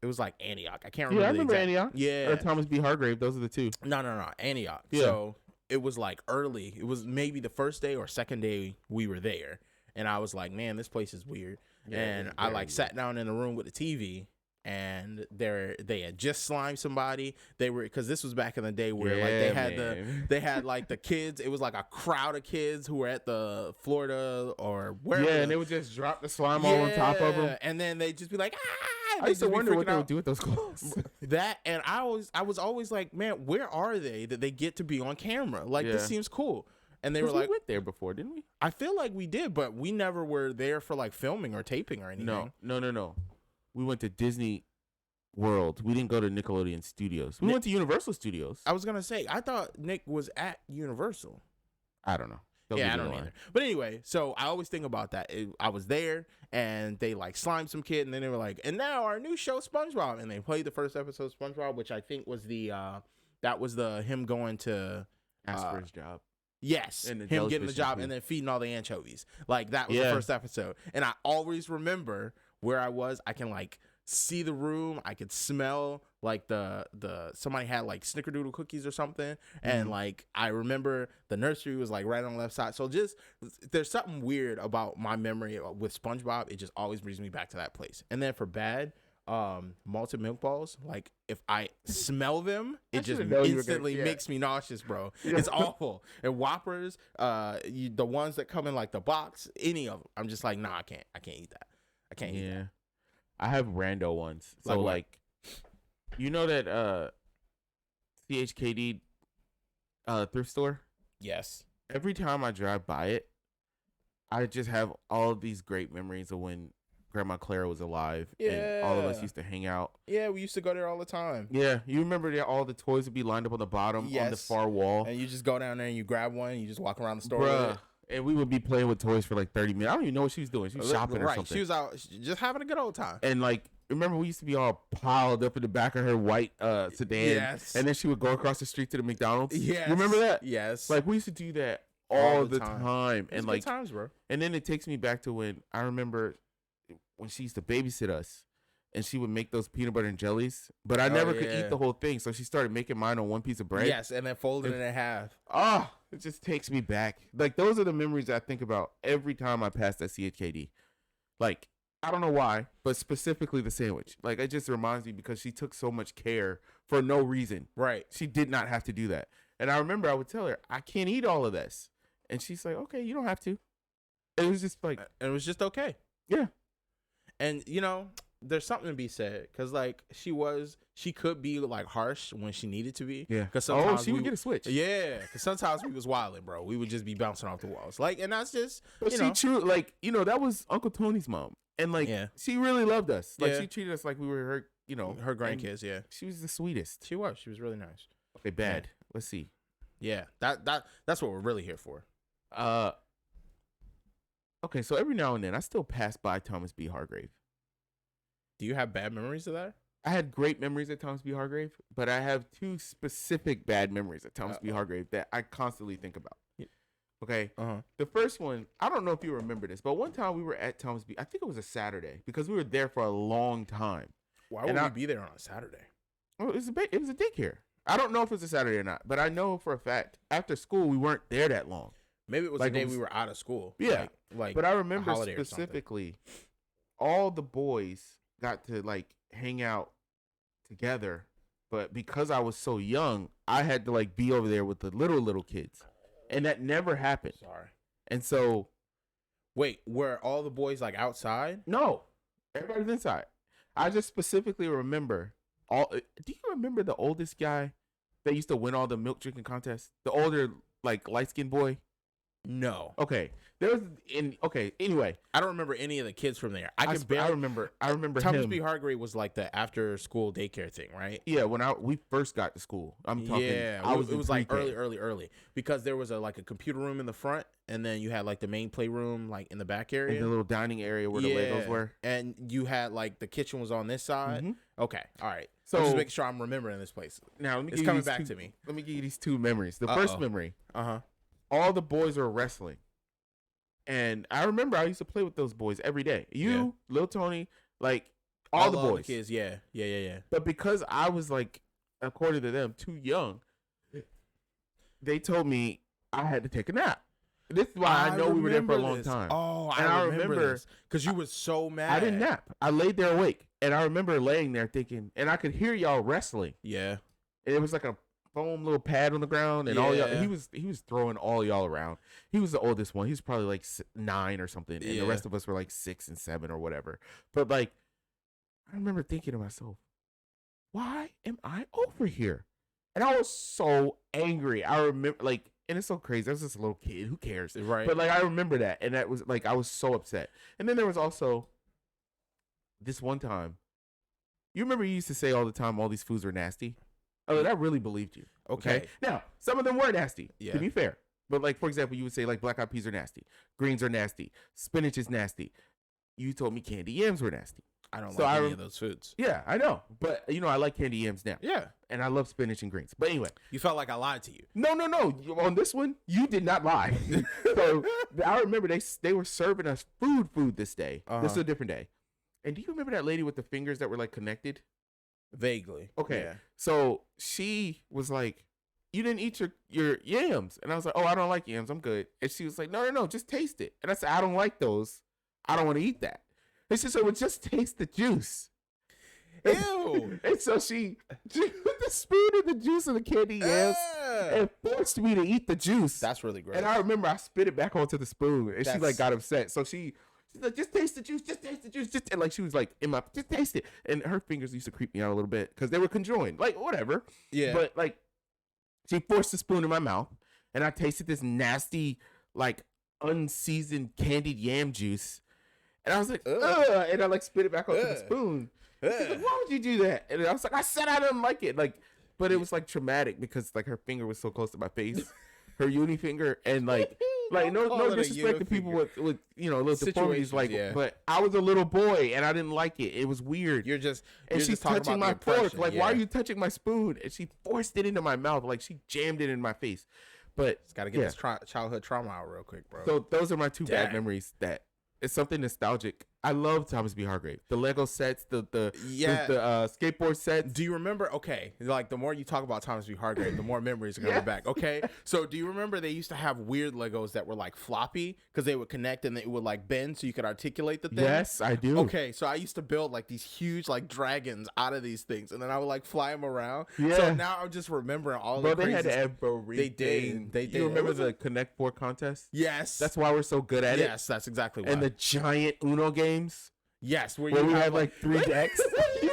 B: It was like Antioch. I can't remember.
A: Yeah, I
B: the
A: remember
B: exact-
A: Antioch.
B: Yeah.
A: Or Thomas B. Hargrave. Those are the two.
B: No, Antioch.
A: Yeah.
B: So it was like early. It was maybe the first day or second day we were there. And I was like, man, this place is weird.
A: Yeah,
B: and
A: it's
B: I
A: very
B: like
A: weird.
B: sat down in the room with the TV and they had just slimed somebody. They were, because this was back in the day where like
A: man.
B: they had like the kids. It was like a crowd of kids who were at the Florida or wherever.
A: Yeah, and they would just drop the slime all on top of them.
B: And then they just be like, ah.
A: I used to wonder what they
B: out.
A: would do with those clothes.
B: That, and I was always like, man, where are they that they get to be on camera? Like, this seems cool. And they were like,
A: we went there before, didn't we?
B: I feel like we did, but we never were there for like filming or taping or anything.
A: No. We went to Disney World. We didn't go to Nickelodeon Studios. We went to Universal Studios.
B: I was gonna say, I thought Nick was at Universal.
A: I don't know.
B: I don't either. But anyway, so I always think about that. I was there, and they like slimed some kid, and then they were like, and now our new show, SpongeBob, and they played the first episode of SpongeBob, which I think was the him going to
A: ask for his job.
B: Yes,
A: and
B: him getting the job and then feeding all the anchovies. Like, that was the first episode, and I always remember where I was. I can like see the room. I could smell like the somebody had like snickerdoodle cookies or something, and like I remember the nursery was like right on the left side. So just there's something weird about my memory with SpongeBob. It just always brings me back to that place. And then for bad, malted milk balls, like if I smell them, it just instantly makes me nauseous, bro. It's awful. And Whoppers, the ones that come in like the box, any of them, I'm just like, nah, I can't eat that. I can't eat that.
A: I have rando ones. So like you know that CHKD thrift store?
B: Yes.
A: Every time I drive by it, I just have all of these great memories of when Grandma Clara was alive, and all of us used to hang out.
B: Yeah, we used to go there all the time.
A: Yeah, you remember that all the toys would be lined up on the bottom on the far wall,
B: and you just go down there and you grab one and you just walk around the store.
A: Bruh. And we would be playing with toys for like 30 minutes. I don't even know what she was doing. She was shopping or something.
B: She was out just having a good old time.
A: And like, remember we used to be all piled up in the back of her white sedan.
B: Yes.
A: And then she would go across the street to the McDonald's.
B: Yes.
A: Remember that?
B: Yes.
A: Like, we used to do that all the time. And like,
B: good times, bro.
A: And then it takes me back to when I remember when she used to babysit us, and she would make those peanut butter and jellies, but I never could eat the whole thing, so she started making mine on one piece of bread.
B: Yes, and then folded it in half.
A: Oh, it just takes me back. Like, those are the memories I think about every time I pass that CHKD. Like, I don't know why, but specifically the sandwich. Like, it just reminds me because she took so much care for no reason.
B: Right.
A: She did not have to do that. And I remember I would tell her, I can't eat all of this. And she's like, okay, you don't have to. It was just like,
B: it was just okay.
A: Yeah.
B: And, you know, there's something to be said, because like she could be like harsh when she needed to be.
A: Yeah.
B: Because sometimes
A: she would get a switch.
B: Yeah. Because sometimes we was wilding, bro. We would just be bouncing off the walls. Like, and that's just,
A: but
B: you know.
A: True, like, you know, that was Uncle Tony's mom. And like, she really loved us. Like, she treated us like we were her, you know,
B: her grandkids. Yeah.
A: She was the sweetest.
B: She was really nice.
A: Okay, bad. Yeah. Let's see.
B: Yeah. That's what we're really here for.
A: Okay, so every now and then I still pass by Thomas B. Hargrave.
B: Do you have bad memories of that?
A: I had great memories at Thomas B. Hargrave, but I have two specific bad memories at Thomas B. Hargrave that I constantly think about. Okay. The first one, I don't know if you remember this, but one time we were at Thomas B. I think it was a Saturday, because we were there for a long time.
B: Why would we be there on a Saturday?
A: Oh, it was a daycare. I don't know if it was a Saturday or not, but I know for a fact after school we weren't there that long.
B: Maybe it was like the day we were out of school.
A: Yeah. Like, but I remember specifically all the boys got to like hang out together, but because I was so young, I had to like be over there with the little kids, and that never happened.
B: Sorry.
A: And so,
B: wait, were all the boys like outside?
A: No, everybody's inside. I just specifically remember all. Do you remember the oldest guy that used to win all the milk drinking contests? The older, like, light skinned boy.
B: No.
A: Okay. Anyway,
B: I don't remember any of the kids from there. I
A: remember
B: Thomas
A: him.
B: B. Hargrave was like the after school daycare thing, right?
A: Yeah, when we first got to school. I'm talking.
B: Yeah, it was like early because there was a computer room in the front, and then you had like the main playroom like in the back area,
A: and the little dining area where the Legos were,
B: and you had like the kitchen was on this side. Mm-hmm. Okay, all right.
A: So
B: I'm just making sure I'm remembering this place.
A: Now
B: it's coming back to me.
A: Let me give you these two memories. The first memory. All the boys were wrestling. And I remember I used to play with those boys every day. Lil Tony, like all the boys.
B: The kids, yeah.
A: But because I was like, according to them, too young, they told me I had to take a nap. This is why I know we were there for a long
B: this.
A: time.
B: Oh,
A: And
B: I remember this because you were so mad.
A: I didn't nap. I laid there awake, and I remember laying there thinking, and I could hear y'all wrestling.
B: Yeah.
A: And it was like a foam little pad on the ground, and all y'all.
B: Yeah.
A: He was throwing all y'all around. He was the oldest one. He was probably like 9 or something, and
B: Yeah.
A: the rest of us were like 6 and 7 or whatever. But like, I remember thinking to myself, why am I over here? And I was so angry. I remember, like, and it's so crazy. I was just a little kid. Who cares?
B: Right.
A: But like, I remember that, and that was like, I was so upset. And then there was also this one time. You remember you used to say all the time, all these foods were nasty. Oh, that really believed you.
B: Okay.
A: Now, some of them were nasty.
B: Yeah.
A: To be fair, but like, for example, you would say like black eyed peas are nasty, greens are nasty, spinach is nasty. You told me candy yams were nasty.
B: I don't
A: So
B: like any of those foods.
A: Yeah, I know, but you know, I like candy yams now.
B: Yeah.
A: And I love spinach and greens. But anyway,
B: You felt like I lied to you.
A: no. On this one, you did not lie. So I remember they were serving us food this day. This is a different day. And do you remember that lady with the fingers that were like connected?
B: Vaguely.
A: Okay.
B: Yeah.
A: So she was like, "You didn't eat your yams," and I was like, "Oh, I don't like yams. I'm good." And she was like, "No, just taste it." And I said, "I don't like those. I don't want to eat that." And she said, "Well, just taste the juice."
B: Ew.
A: And so she put the spoon in the juice of the candy yams and forced me to eat the juice.
B: That's really gross.
A: And I remember I spit it back onto the spoon, and she like
B: That's-
A: got upset. So she's like, "Just taste the juice, just taste the juice, just," and like she was like just taste it. And her fingers used to creep me out a little bit because they were conjoined, like whatever.
B: Yeah.
A: But like, she forced the spoon in my mouth, and I tasted this nasty, like unseasoned candied yam juice, and I was like,
B: Ugh.
A: ugh, and I like spit it back onto the
B: Ugh.
A: spoon. She's like,
B: Ugh.
A: "Why would you do that?" And I was like, "I said I didn't like it." Like, but it was like traumatic because like her finger was so close to my face, her uni finger, and like
B: Don't call
A: no
B: it a
A: disrespect to people
B: unifinger.
A: with you know little deformities,
B: Situations,
A: like,
B: yeah.
A: but I was a little boy and I didn't like it. It was weird.
B: You're just
A: And
B: you're
A: she's
B: just talking
A: touching my
B: about the
A: fork.
B: impression,
A: Like,
B: yeah.
A: why are you touching my spoon? And she forced it into my mouth. Like, she jammed it in my face. But
B: Just gotta get
A: yeah.
B: this childhood trauma out real quick, bro.
A: So those are my two bad
B: Dang.
A: memories. That it's something nostalgic. I love Thomas B. Hargrave. The Lego sets, the
B: Yeah.
A: skateboard sets.
B: Do you remember? Okay, like the more you talk about Thomas B. Hargrave, the more memories are coming
A: Yes.
B: back. Okay, so do you remember they used to have weird Legos that were like floppy because they would connect and it would like bend so you could articulate the thing?
A: Yes, I do.
B: Okay, so I used to build like these huge like dragons out of these things, and then I would like fly them around.
A: Yeah.
B: So now I'm just remembering all
A: Bro,
B: the
A: they had
B: crazy.
A: everything.
B: They did.
A: You remember
B: It was
A: the Connect 4 contest?
B: Yes.
A: That's why we're so good at it.
B: yes. That's exactly why.
A: And the giant Uno games
B: yes,
A: where we
B: have,
A: had like 3 decks.
B: yeah,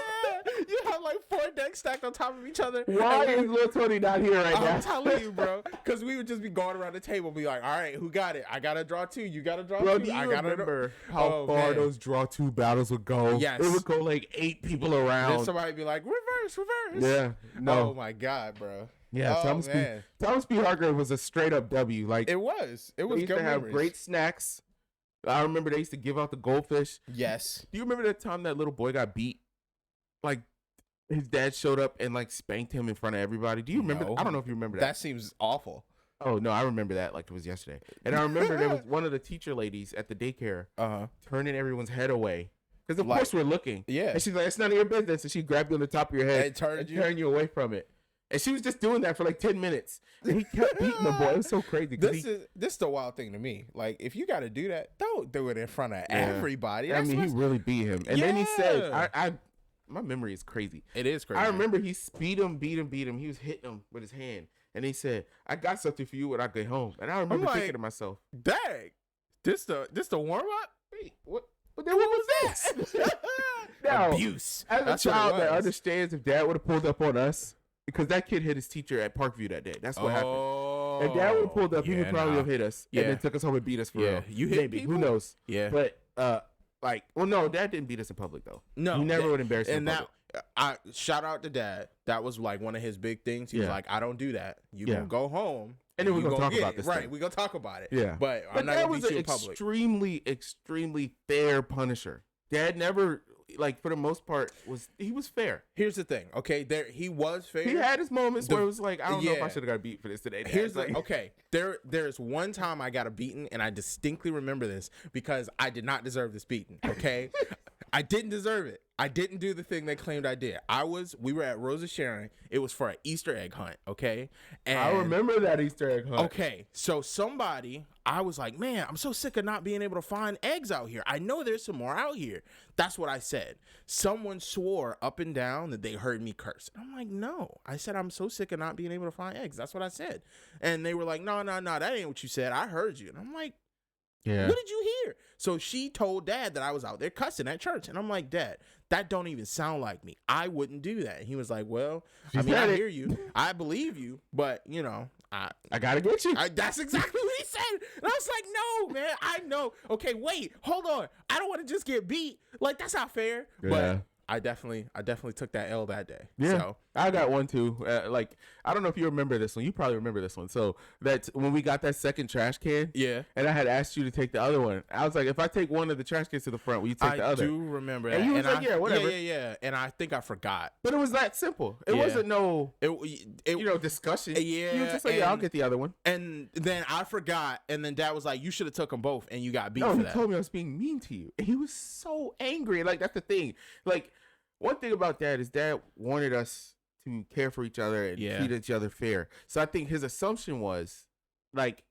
B: you have like 4 decks stacked on top of each other.
A: Why
B: and
A: is little Tony not here right now?
B: I'm telling you, bro, because we would just be going around the table, and be like, "All right, who got it? I gotta draw 2. You gotta draw
A: Bro,
B: 2.
A: do you
B: I gotta
A: remember how
B: Oh,
A: far
B: man.
A: those draw 2 battles would go?
B: Yes.
A: It would go like 8 people
B: Then
A: around.
B: somebody be like, "Reverse."
A: Yeah. No.
B: Oh my god, bro.
A: Yeah,
B: Oh, man.
A: Thomas B. Hargrave was a straight up W. Like,
B: It was. It
A: they
B: was
A: used
B: good
A: to have
B: memories.
A: great snacks. I remember they used to give out the goldfish.
B: Yes.
A: Do you remember that time that little boy got beat? Like, his dad showed up and like spanked him in front of everybody. Do you remember?
B: No.
A: I don't know if you remember that.
B: That seems awful.
A: Oh no, I remember that like it was yesterday. And I remember there was one of the teacher ladies at the daycare
B: Uh-huh.
A: turning everyone's head away because of
B: Like-
A: course we're looking.
B: Yeah.
A: And she's like, "It's none of your business." And she grabbed you on the top of your head
B: And turned you?
A: turned you away from it. And she was just doing that for like 10 minutes. And he kept beating the boy. It was so crazy. 'Cause
B: This is the wild thing to me. Like, if you got to do that, don't do it in front of
A: Yeah.
B: everybody.
A: I
B: That's
A: mean, he
B: what's-
A: really beat him. And then he said,
B: Yeah.
A: my memory is crazy.
B: it is crazy.
A: I remember he beat him. He was hitting him with his hand. And he said, "I got something for you when I get home." And I remember
B: like,
A: thinking to myself,
B: Dang. This the warm up?
A: "Wait, what? But then what was this?" Now,
B: Abuse.
A: as a
B: That's what it
A: child that
B: was.
A: understands, if dad would have pulled up on us, because that kid hit his teacher at Parkview that day. That's what happened.
B: Oh,
A: If dad would have pulled up, he would
B: yeah,
A: probably
B: nah.
A: have hit us
B: Yeah.
A: and then took us home and beat us for
B: Yeah.
A: real.
B: You hit
A: Maybe.
B: people?
A: Who knows?
B: Yeah.
A: But well, no, dad didn't beat us in public though.
B: No,
A: he never
B: that-
A: would embarrass us in
B: And
A: public.
B: that, I shout out to dad. That was like one of his big things. He was
A: Yeah.
B: like, "I don't do that. You
A: Yeah.
B: gonna go home,
A: And then we're
B: you
A: gonna talk
B: get
A: about
B: it."
A: this
B: Right,
A: thing.
B: we gonna talk about it.
A: Yeah.
B: but
A: But
B: I'm not
A: dad
B: gonna
A: was
B: beat you
A: an
B: in public.
A: extremely fair punisher. Dad never, like for the most part, was fair.
B: Here's the thing, okay? There, he was fair.
A: He had his moments
B: The-
A: where it was like, I don't know if I
B: yeah.
A: should have got beat for this today. Dad.
B: Here's
A: like,
B: the okay. There's one time I got a beating, and I distinctly remember this because I did not deserve this beating. Okay, I didn't deserve it. I didn't do the thing they claimed I did. We were at Rosa Sharon. It was for an Easter egg hunt, okay? And
A: I remember that Easter egg hunt.
B: okay, so I was like, man, I'm so sick of not being able to find eggs out here. I know there's some more out here. That's what I said. Someone swore up and down that they heard me curse. And I'm like, no. I said, I'm so sick of not being able to find eggs. That's what I said. And they were like, no, that ain't what you said. I heard you. And I'm like,
A: Yeah.
B: what did you hear? So she told Dad that I was out there cussing at church. And I'm like, Dad, that don't even sound like me. I wouldn't do that. And he was like, well, I hear you. I believe you. But,
A: I got to get you.
B: that's exactly what he said. And I was like, no, man, I know. Okay, wait, hold on. I don't want to just get beat. Like, that's not fair.
A: Yeah.
B: But I definitely took that L that day.
A: Yeah,
B: So
A: I got one too. I don't know if you remember this one. You probably remember this one. So that's when we got that second trash can.
B: yeah.
A: And I had asked you to take the other one. I was like, if I take one of the trash cans to the front, will you take the other?
B: I do remember that.
A: And you was like, yeah, whatever.
B: Yeah. And I think I forgot.
A: But it was that simple. It
B: Yeah.
A: wasn't no,
B: It
A: discussion.
B: Yeah,
A: You were just like, yeah, I'll get the other one.
B: And then I forgot. And then Dad was like, you should have took them both, and you got beat
A: No,
B: for
A: he
B: that.
A: told me I was being mean to you. And he was so angry. Like, that's the thing. Like, one thing about Dad is Dad wanted us to care for each other and treat each other fair. So I think his assumption was, like,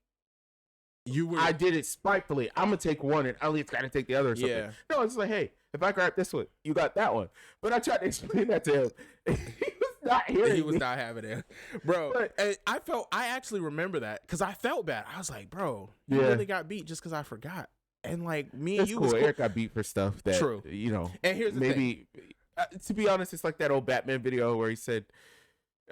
A: I did it spitefully. I'm going to take one and Elliot's got to take the other or something.
B: Yeah.
A: No, it's like, hey, if I grab this one, you got that one. But I tried to explain that to him. He was not hearing
B: He was
A: me.
B: not having it, bro.
A: But-
B: and I actually remember that because I felt bad. I was like, bro, you
A: Yeah.
B: really got beat just because I forgot. And like me and
A: That's
B: you
A: cool.
B: was cool.
A: Eric got beat for stuff that,
B: True. And here's the thing.
A: maybe, to be honest, it's like that old Batman video where he said,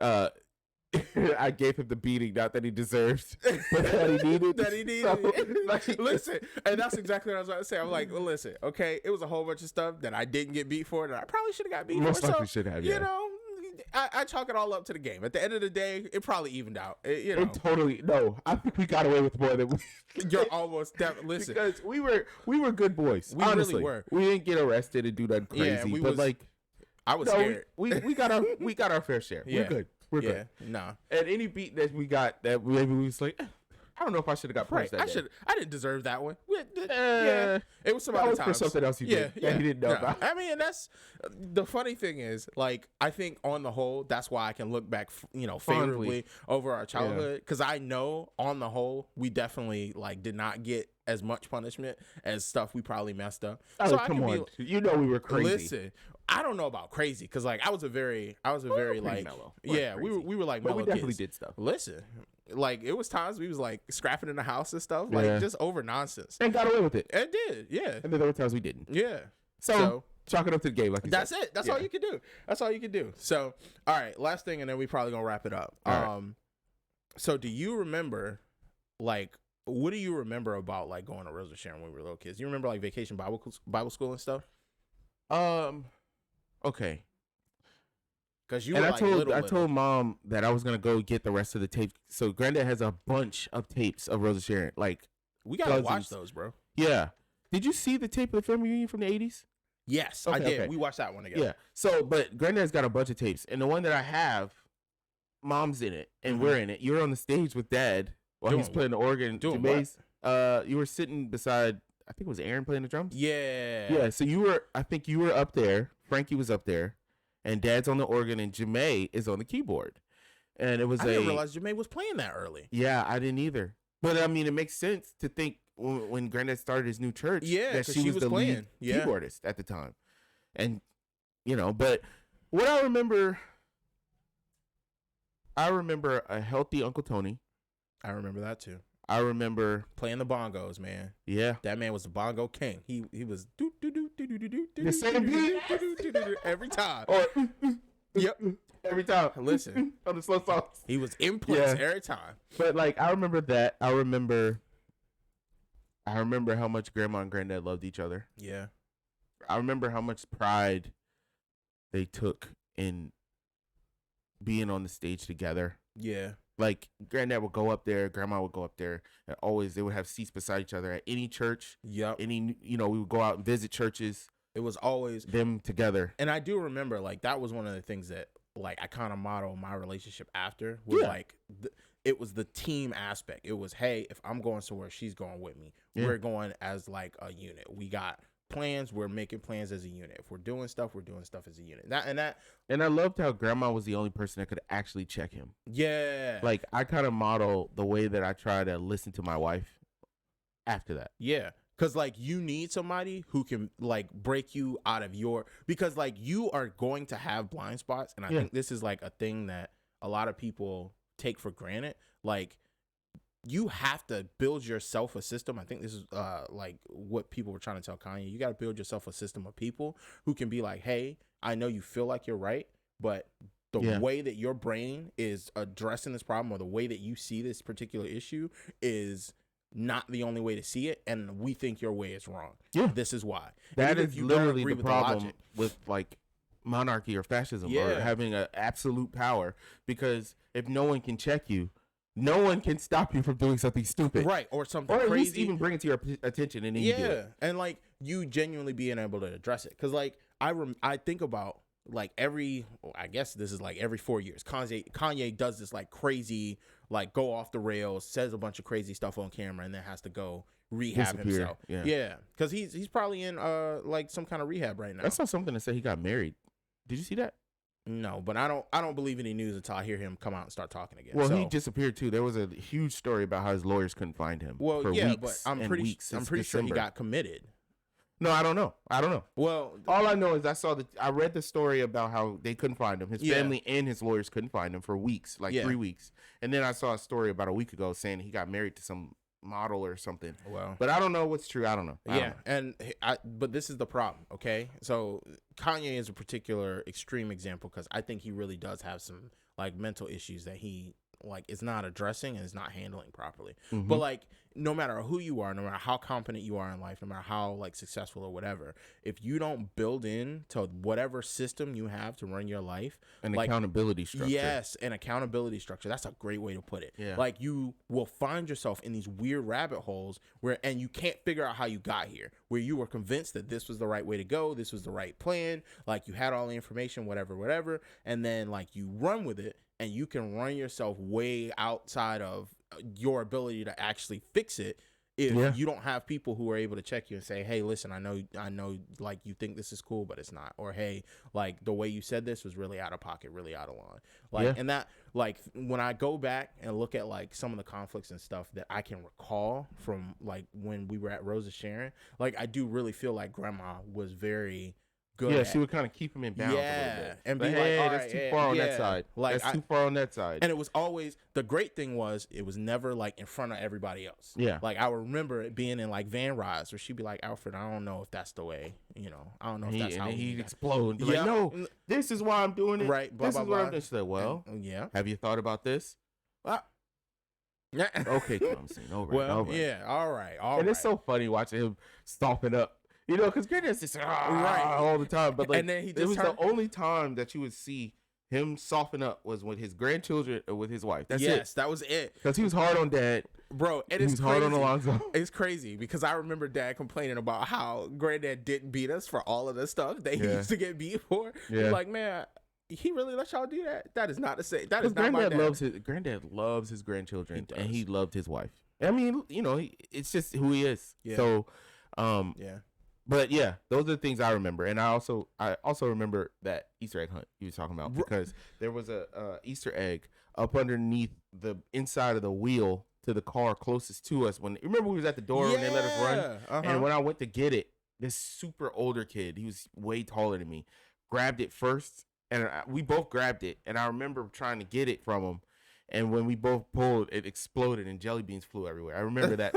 A: I gave him the beating, not that he deserved, but that he needed.
B: That he needed.
A: So, like,
B: Listen, and that's exactly what I was about to say. I'm like, well, listen, okay, it was a whole bunch of stuff that I didn't get beat for that I probably should have got beat
A: Most
B: for.
A: likely
B: So,
A: should have,
B: you
A: yeah.
B: know, I chalk it all up to the game. At the end of the day, it probably evened out.
A: It totally, no, I think we got away with more than we.
B: You're almost listen.
A: Because we were good boys.
B: We
A: honestly.
B: really were.
A: We didn't get arrested and do nothing crazy.
B: Yeah,
A: but like,
B: I was
A: no,
B: scared.
A: we got our fair share.
B: Yeah.
A: We're good. We're good.
B: Nah.
A: And any beat that we got that maybe we was like, I don't know if I should have got punched that day.
B: I didn't deserve that one. Yeah, it was some other times.
A: For something else you did that he didn't know about.
B: I mean, that's the funny thing is, like, I think on the whole, that's why I can look back, favorably over our childhood, because I know on the whole, we definitely like did not get as much punishment as stuff we probably messed up.
A: Oh,
B: so
A: come on, we were crazy.
B: Listen, I don't know about crazy because like I was a very like
A: mellow.
B: Yeah, we were like
A: but
B: mellow
A: we definitely
B: kids.
A: did stuff.
B: Listen, like it was times we was like scrapping in the house and stuff, like just over nonsense.
A: And got away with it.
B: It did, yeah.
A: And then there were times we didn't.
B: Yeah.
A: So chalk it up to the game, like you
B: that's
A: said.
B: it. That's all you can do. That's all you can do. So, all right, last thing, and then we probably gonna wrap it up.
A: All right.
B: So do you remember, like, what do you remember about like going to Rosa Sharon when we were little kids? You remember like vacation Bible school and stuff?
A: Okay.
B: Because you
A: And
B: were
A: I told Mom that I was gonna go get the rest of the tapes. So Granddad has a bunch of tapes of Rosa Sharon. Like,
B: we gotta watch those, bro.
A: yeah. Did you see the tape of the family reunion from the 80s?
B: Yes,
A: Okay,
B: I did.
A: okay.
B: We watched that one together.
A: Yeah. So, but Granddad's got a bunch of tapes, and the one that I have, Mom's in it, and we're in it. You're on the stage with Dad while he's
B: Doing
A: playing the organ.
B: Doing
A: Jermaine's, you were sitting beside, I think it was Aaron playing the drums.
B: Yeah.
A: Yeah. So I think you were up there. Frankie was up there, and Dad's on the organ, and Jermaine is on the keyboard. And it was
B: I didn't realize Jermaine was playing that early.
A: Yeah, I didn't either. But I mean, it makes sense to think when Granddad started his new church, that she was the
B: playing.
A: lead keyboardist at the time. And, but what I remember a healthy Uncle Tony.
B: I remember that too.
A: I remember
B: playing the bongos, man.
A: Yeah.
B: That man was the bongo king. He was
A: the same beat
B: every time.
A: Or
B: yep.
A: Every time.
B: Listen.
A: On the slow songs.
B: He was in place every time.
A: But like I remember that. I remember how much Grandma and Granddad loved each other.
B: Yeah.
A: I remember how much pride they took in being on the stage together.
B: Yeah.
A: Like Granddad would go up there, Grandma would go up there, and always they would have seats beside each other at any church.
B: Yep.
A: We would go out and visit churches.
B: It was always
A: them together.
B: And I do remember like that was one of the things that like I kind of modeled my relationship after was like it was the team aspect. It was, hey, if I'm going somewhere, she's going with me. Yeah. We're going as like a unit. We got plans, we're making plans as a unit. If we're doing stuff as a unit.
A: And I loved how grandma was the only person that could actually check him.
B: Yeah.
A: Like, I kind of model the way that I try to listen to my wife after that.
B: Yeah. Because, like, you need somebody who can, like, break you out of because, like, you are going to have blind spots. And I think this is, like, a thing that a lot of people take for granted. Like, you have to build yourself a system. I think this is like what people were trying to tell Kanye. You got to build yourself a system of people who can be like, hey, I know you feel like you're right, but the way that your brain is addressing this problem or the way that you see this particular issue is not the only way to see it. And we think your way is wrong. Yeah. This is why.
A: That is literally the problem with like monarchy or fascism or having an absolute power, because if no one can check you, no one can stop you from doing something stupid,
B: right? Or something
A: or at
B: crazy.
A: least even bring it to your attention, and then you do it.
B: And like you genuinely being able to address it, because like I think about like I guess this is like every 4 years, Kanye does this like crazy, like go off the rails, says a bunch of crazy stuff on camera, and then has to go rehab himself. Yeah, because he's probably in like some kind of rehab right now.
A: I saw something that said he got married. Did you see that?
B: No, but I don't believe any news until I hear him come out and start talking again.
A: Well, he disappeared too. There was a huge story about how his lawyers couldn't find him.
B: Well,
A: for
B: yeah,
A: weeks
B: but I'm pretty sure he got committed.
A: No, I don't know.
B: Well,
A: all I know is I read the story about how they couldn't find him. His family and his lawyers couldn't find him for weeks, like 3 weeks. And then I saw a story about a week ago saying he got married to some model or something.
B: Well,
A: but I don't know what's true. I don't know.
B: But this is the problem. Okay, so Kanye is a particular extreme example because I think he really does have some like mental issues that he like is not addressing and is not handling properly. Mm-hmm. But like, no matter who you are, no matter how competent you are in life, no matter how like successful or whatever, if you don't build in to whatever system you have to run your life,
A: an accountability structure.
B: Yes, an accountability structure. That's a great way to put it.
A: Yeah.
B: Like you will find yourself in these weird rabbit holes and you can't figure out how you got here, where you were convinced that this was the right way to go, this was the right plan, like you had all the information, whatever, and then like you run with it. And you can run yourself way outside of your ability to actually fix it if you don't have people who are able to check you and say, hey, listen, I know like you think this is cool, but it's not. Or, hey, like the way you said this was really out of pocket, really out of line. Like, and that, like, when I go back and look at like some of the conflicts and stuff that I can recall from like when we were at Rosa Sharon, like I do really feel like grandma was very good.
A: Yeah, she would kind of keep him in balance a little bit.
B: And be like,
A: hey, that's too far on that side.
B: Like,
A: that's too far on that side.
B: And it was always, the great thing was, it was never like in front of everybody else.
A: Yeah.
B: Like I remember it being in like van rides where she'd be like, Alfred, I don't know if that's the way, I don't know if that's how
A: he'd explode. Be like, no, this is why I'm doing it.
B: Right.
A: This is what I'm doing. Said, well, have you thought about this? Okay, Thompson. All right.
B: Well, yeah. All right.
A: And it's so funny watching him soften up. Because Granddad's just all the time. But like,
B: and then it
A: was the only time that you would see him soften up was with his grandchildren or with his wife. That's it.
B: Yes, that was it.
A: Because he was hard on Dad.
B: Bro, and
A: he was hard on Alonzo.
B: It's crazy because I remember Dad complaining about how Granddad didn't beat us for all of the stuff that he used to get beat for. Yeah. He's like, man, he really let y'all do that? That is not the same. That is not my dad.
A: Granddad loves his grandchildren, and he loved his wife. I mean, it's just who he is. Yeah. So, But yeah, those are the things I remember, and I also remember that Easter egg hunt you was talking about, because there was a Easter egg up underneath the inside of the wheel to the car closest to us. Remember we was at the door when they let us run, and when I went to get it, this super older kid, he was way taller than me, grabbed it first, and we both grabbed it, and I remember trying to get it from him, and when we both pulled, it exploded and jelly beans flew everywhere. I remember that.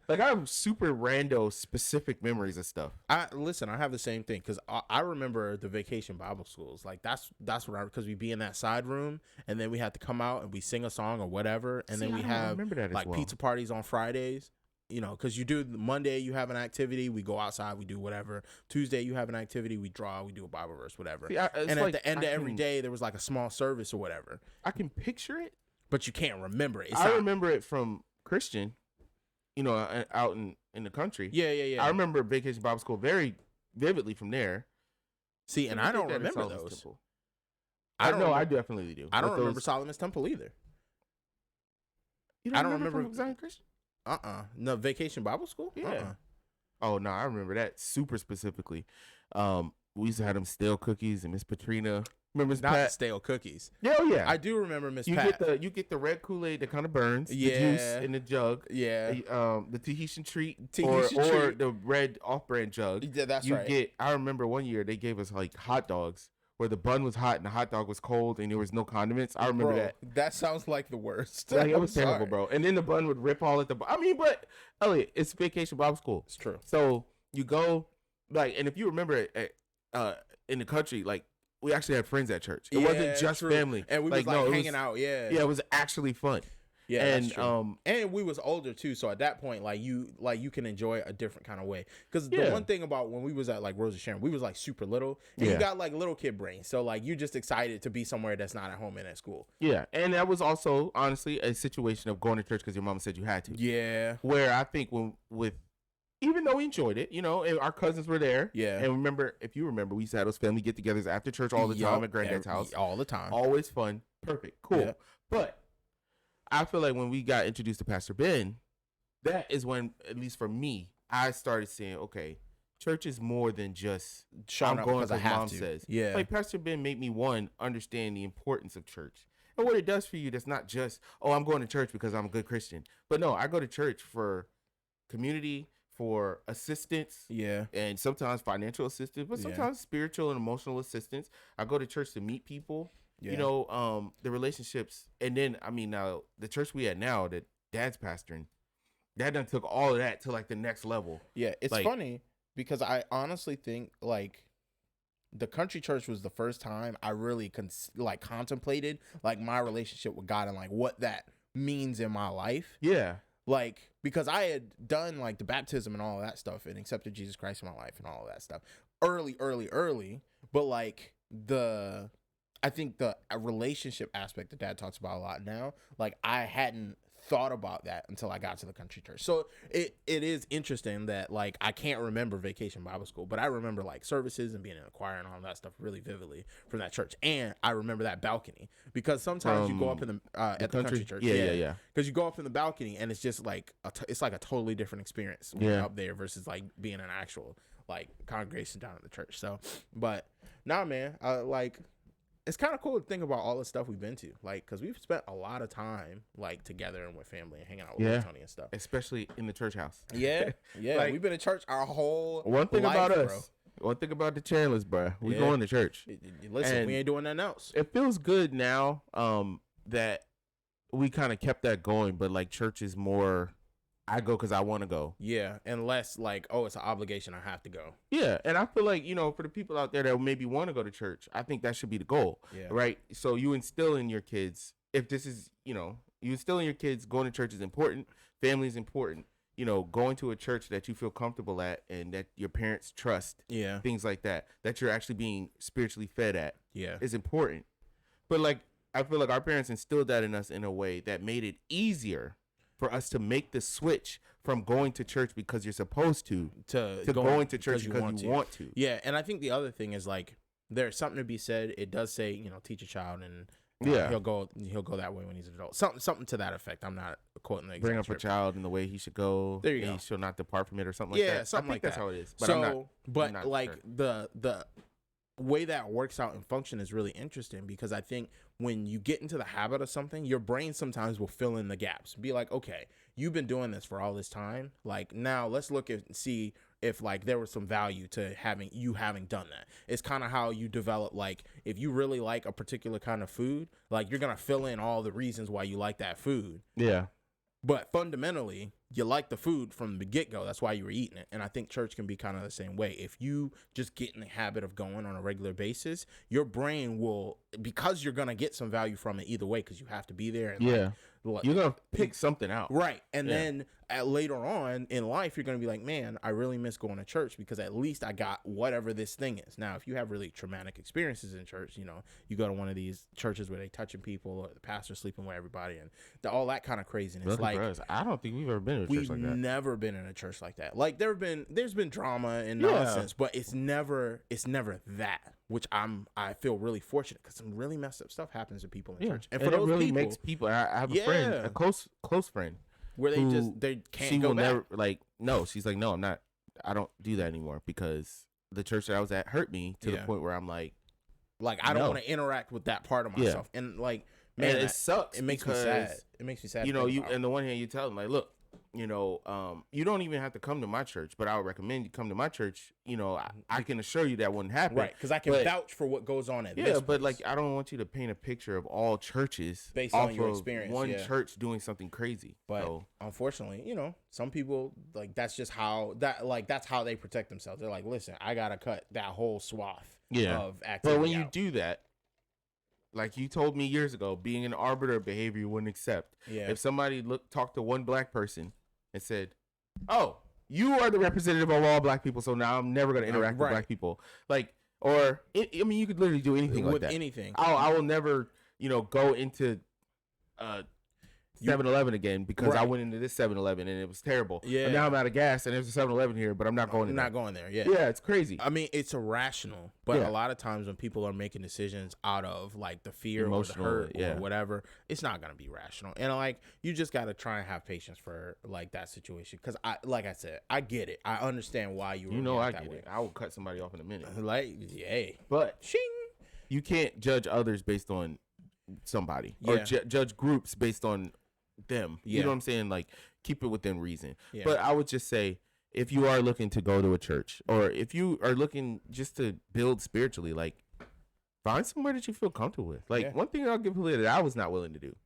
A: Like, I have super rando specific memories of stuff.
B: I have the same thing, because I remember the vacation Bible schools. Like, that's what because we'd be in that side room, and then we had to come out and we sing a song or whatever, and then we have like pizza parties on Fridays. Because you do Monday, you have an activity, we go outside, we do whatever. Tuesday, you have an activity, we draw, we do a Bible verse, whatever. See, and at the end of every day, there was like a small service or whatever.
A: I can picture it,
B: but you can't remember it.
A: I remember it from Christian. Out in the country.
B: Yeah.
A: I remember Vacation Bible School very vividly from there.
B: See, and I don't remember those.
A: Temple. I definitely do.
B: I don't remember Solomon's Temple either.
A: You don't remember Zion Christian?
B: No, Vacation Bible School?
A: Yeah. Oh no, I remember that super specifically. We used to have them stale cookies and Miss Patrina. Remember Miss
B: Not the
A: Pat?
B: stale cookies.
A: Yeah, oh, yeah.
B: I do remember Miss
A: You
B: Pat.
A: get the red Kool-Aid that kind of burns, the juice
B: Yeah.
A: in the jug,
B: Yeah.
A: the Tahitian treat,
B: Tahitian
A: or
B: treat.
A: the red off-brand jug.
B: Yeah, that's
A: You
B: right.
A: get. I remember one year they gave us like hot dogs where the bun was hot and the hot dog was cold and there was no condiments. I remember
B: Bro,
A: that.
B: that sounds like the worst.
A: Like it
B: I'm
A: was terrible,
B: sorry.
A: bro. And then the bun would rip all at the. I mean, but Elliot, it's Vacation Bible School,
B: It's true.
A: so you go like, and if you remember, in the country, like we actually had friends at church. It wasn't just
B: true.
A: family,
B: And we
A: like,
B: was like
A: it
B: hanging out. Yeah.
A: Yeah, it was actually fun.
B: Yeah,
A: and
B: that's true. And we was older too, so at that point, like you can enjoy it a different kind of way. Because the one thing about when we was at like Rosa Sharon, we was like super little, and you got like little kid brain, so like you just excited to be somewhere that's not at home and at school.
A: Yeah, and that was also honestly a situation of going to church because your mama said you had to.
B: Yeah,
A: where I think even though we enjoyed it, and our cousins were there.
B: Yeah.
A: And remember, if you remember, we used to have those family get-togethers after church all the time at Granddad's house.
B: all the time.
A: Always fun. Perfect. Cool.
B: Yeah.
A: But I feel like when we got introduced to Pastor Ben, that is when, at least for me, I started saying, okay, church is more than just
B: Showing
A: I'm
B: up
A: going
B: because I
A: because
B: have
A: mom
B: to.
A: says.
B: Yeah.
A: Like Pastor Ben made me understand the importance of church. And what it does for you, that's not just, oh, I'm going to church because I'm a good Christian. But no, I go to church for community, for assistance,
B: Yeah.
A: and sometimes financial assistance, but sometimes spiritual and emotional assistance. I go to church to meet people,
B: Yeah.
A: the relationships. And then, I mean, now the church we at now that Dad's pastoring, Dad done took all of that to like the next level.
B: Yeah, it's
A: Like,
B: funny because I honestly think like the country church was the first time I really contemplated like my relationship with God and like what that means in my life.
A: Yeah.
B: Like, because I had done like the baptism and all of that stuff and accepted Jesus Christ in my life and all of that stuff early, but like I think the relationship aspect that Dad talks about a lot now, like I hadn't thought about that until I got to the country church. So it is interesting that like I can't remember Vacation Bible School, but I remember like services and being in a choir and all that stuff really vividly from that church. And I remember that balcony because sometimes you go up in the at the country church.
A: Yeah.
B: Because you go up in the balcony and it's just like it's like a totally different experience when you're up there versus like being an actual like congregation down at the church. So, but nah, man, like it's kind of cool to think about all the stuff we've been to, like, because we've spent a lot of time like together and with family and hanging out with Tony and stuff,
A: especially in the church house.
B: Yeah,
A: Like,
B: we've been in church our whole
A: one thing
B: life,
A: about us,
B: bro.
A: one thing about the Chandlers, bro, we going to church.
B: Listen,
A: And
B: we ain't doing nothing else.
A: It feels good now that we kind of kept that going, but like church is more I go because I want to go.
B: Yeah, and less like, oh, it's an obligation, I have to go.
A: Yeah, and I feel like, for the people out there that maybe want to go to church, I think that should be the goal, right? So you instill in your kids, if this is, you instill in your kids going to church is important, family is important, going to a church that you feel comfortable at and that your parents trust, things like that you're actually being spiritually fed at is important. But like, I feel like our parents instilled that in us in a way that made it easier for us to make the switch from going to church because you're supposed to going to church because you want to.
B: Yeah, and I think the other thing is like there's something to be said. It does say, teach a child and he'll go that way when he's an adult. Something to that effect. I'm not quoting the exact
A: bring up
B: scripture.
A: a child in the way he should go.
B: There you
A: and
B: go.
A: He shall not depart from it or something like that.
B: Something like
A: that's
B: that.
A: how it is. But
B: So,
A: I'm not
B: like
A: sure.
B: the way that works out and function is really interesting because I think when you get into the habit of something, your brain sometimes will fill in the gaps. Be like, okay, you've been doing this for all this time. Like now let's look and see if like there was some value to having done that. It's kind of how you develop, like if you really like a particular kind of food, like you're going to fill in all the reasons why you like that food.
A: Yeah.
B: But fundamentally, you like the food from the get-go. That's why you were eating it. And I think church can be kind of the same way. If you just get in the habit of going on a regular basis, your brain will, because you're going to get some value from it either way because you have to be there. And
A: you're going to pick something out.
B: Right. And then later on in life, you're going to be like, man, I really miss going to church because at least I got whatever this thing is. Now, if you have really traumatic experiences in church, you go to one of these churches where they touching people or the pastor sleeping with everybody and all that kind of craziness.
A: Lucky
B: like,
A: for us, I don't think we've ever been in a church like that.
B: We've never been in a church like that. Like there's been drama and nonsense, but it's never that, which I feel really fortunate because some really messed up stuff happens to people in church. And for those
A: really
B: people,
A: makes people, I have a friend, a close friend,
B: where they can't
A: she
B: go
A: will
B: back.
A: never, like, no, she's like, no, I'm not, I don't do that anymore because the church that I was at hurt me to the point where I'm like
B: I don't want to interact with that part of myself. And like, man,
A: and it sucks.
B: It makes me sad. It makes me sad.
A: You know, on the one hand, you tell them like, look, you know, you don't even have to come to my church, but I would recommend you come to my church. You know, I can assure you that wouldn't happen.
B: Right, because I can vouch for what goes on at this
A: but
B: place.
A: like, I don't want you to paint a picture of all churches
B: based on your experience.
A: One church doing something crazy.
B: But unfortunately, you know, some people, like, that's just how that's how they protect themselves. They're like, listen, I gotta cut that whole swath of activity.
A: But when you do that, like you told me years ago, being an arbiter of behavior you wouldn't accept. Yeah. If somebody talked to one black person and said, "Oh, you are the representative of all black people, so now I'm never going to interact with black people," like, I mean, you could literally do anything like that. With
B: anything.
A: I will never, you know, go into 7-Eleven again because I went into this 7-Eleven and it was terrible. Yeah. And now I'm out of gas and there's a 7-Eleven here, but I'm not going.
B: Not going there. Yeah.
A: Yeah, it's crazy.
B: I mean, it's irrational, but a lot of times when people are making decisions out of like the fear emotional, or the hurt or whatever, it's not gonna be rational. And like, you just gotta try and have patience for like that situation. Because like I said, I get it. I understand why you. You know, I get it.
A: I will cut somebody off in a minute.
B: Like, yay.
A: But you can't judge others based on somebody or judge groups based on them. You know what I'm saying? Like, keep it within reason. But I would just say, if you are looking to go to a church, or if you are looking just to build spiritually, like, find somewhere that you feel comfortable with. Like, one thing I'll give Leah that I was not willing to do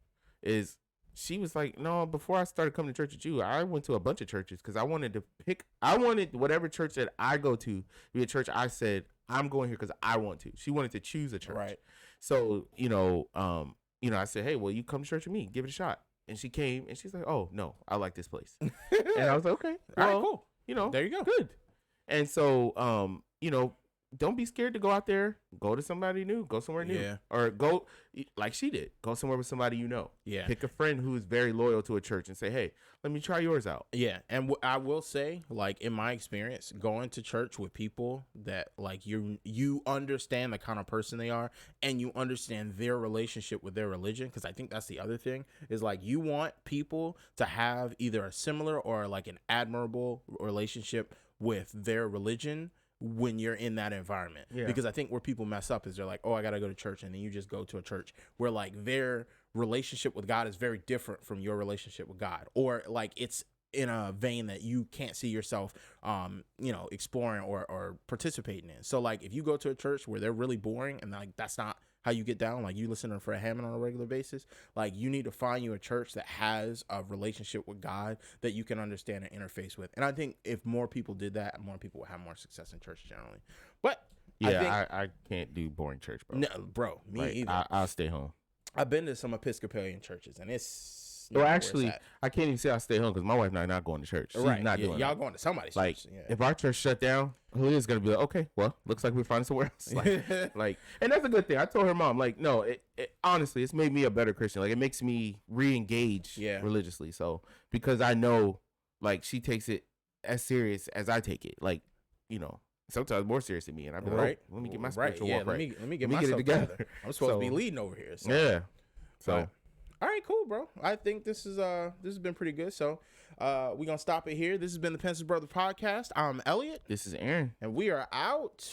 A: is, she was like, no, before I started coming to church with you, I went to a bunch of churches because I wanted whatever church that I go to be a church I said, I'm going here because I want to. She wanted to choose a church. Right. So, you know, I said, hey, well, you come to church with me, give it a shot. And she came and she's like, oh, no, I like this place. And I was like, okay, well, all right, cool. You know,
B: there you go.
A: Good. And so, you know, don't be scared to go out there. Go to somebody new. Go somewhere new. Yeah. Or go, like she did, go somewhere with somebody you know. Yeah. Pick a friend who is very loyal to a church and say, hey, let me try yours out.
B: Yeah. And I will say, like, in my experience, going to church with people that, like, you understand the kind of person they are and you understand their relationship with their religion. Because I think that's the other thing is, like, you want people to have either a similar or, like, an admirable relationship with their religion when you're in that environment. Because I think where people mess up is they're like, oh, I gotta go to church, and then you just go to a church where like their relationship with God is very different from your relationship with God, or like it's in a vein that you can't see yourself you know, exploring or participating in. So like if you go to a church where they're really boring and like that's not how you get down, like you listen to Fred Hammond on a regular basis, like you need to find you a church that has a relationship with God that you can understand and interface with. And I think if more people did that, more people would have more success in church generally. But
A: I can't do boring church, bro.
B: No, bro, me either.
A: I'll stay home.
B: I've been to some Episcopalian churches and it's
A: well, actually, I can't even say I stay home because my wife and I are not going to church. She's not doing
B: y'all going to somebody's
A: like,
B: church.
A: If our church shut down, Julia's going to be like, okay, well, looks like we're finding somewhere else. Like, and that's a good thing. I told her mom, like, no, it honestly, it's made me a better Christian. Like, it makes me re-engage religiously. So, because I know, like, she takes it as serious as I take it. Like, you know, sometimes more serious than me. And I'd be like, oh, let me get my spiritual walk right.
B: Let me get myself it together. I'm supposed to be leading over here. So.
A: Yeah. So.
B: All right, cool, bro. I think this has been pretty good. So we're gonna stop it here. This has been the Pensive Brother Podcast. I'm Elliot.
A: This is Aaron.
B: And we are out.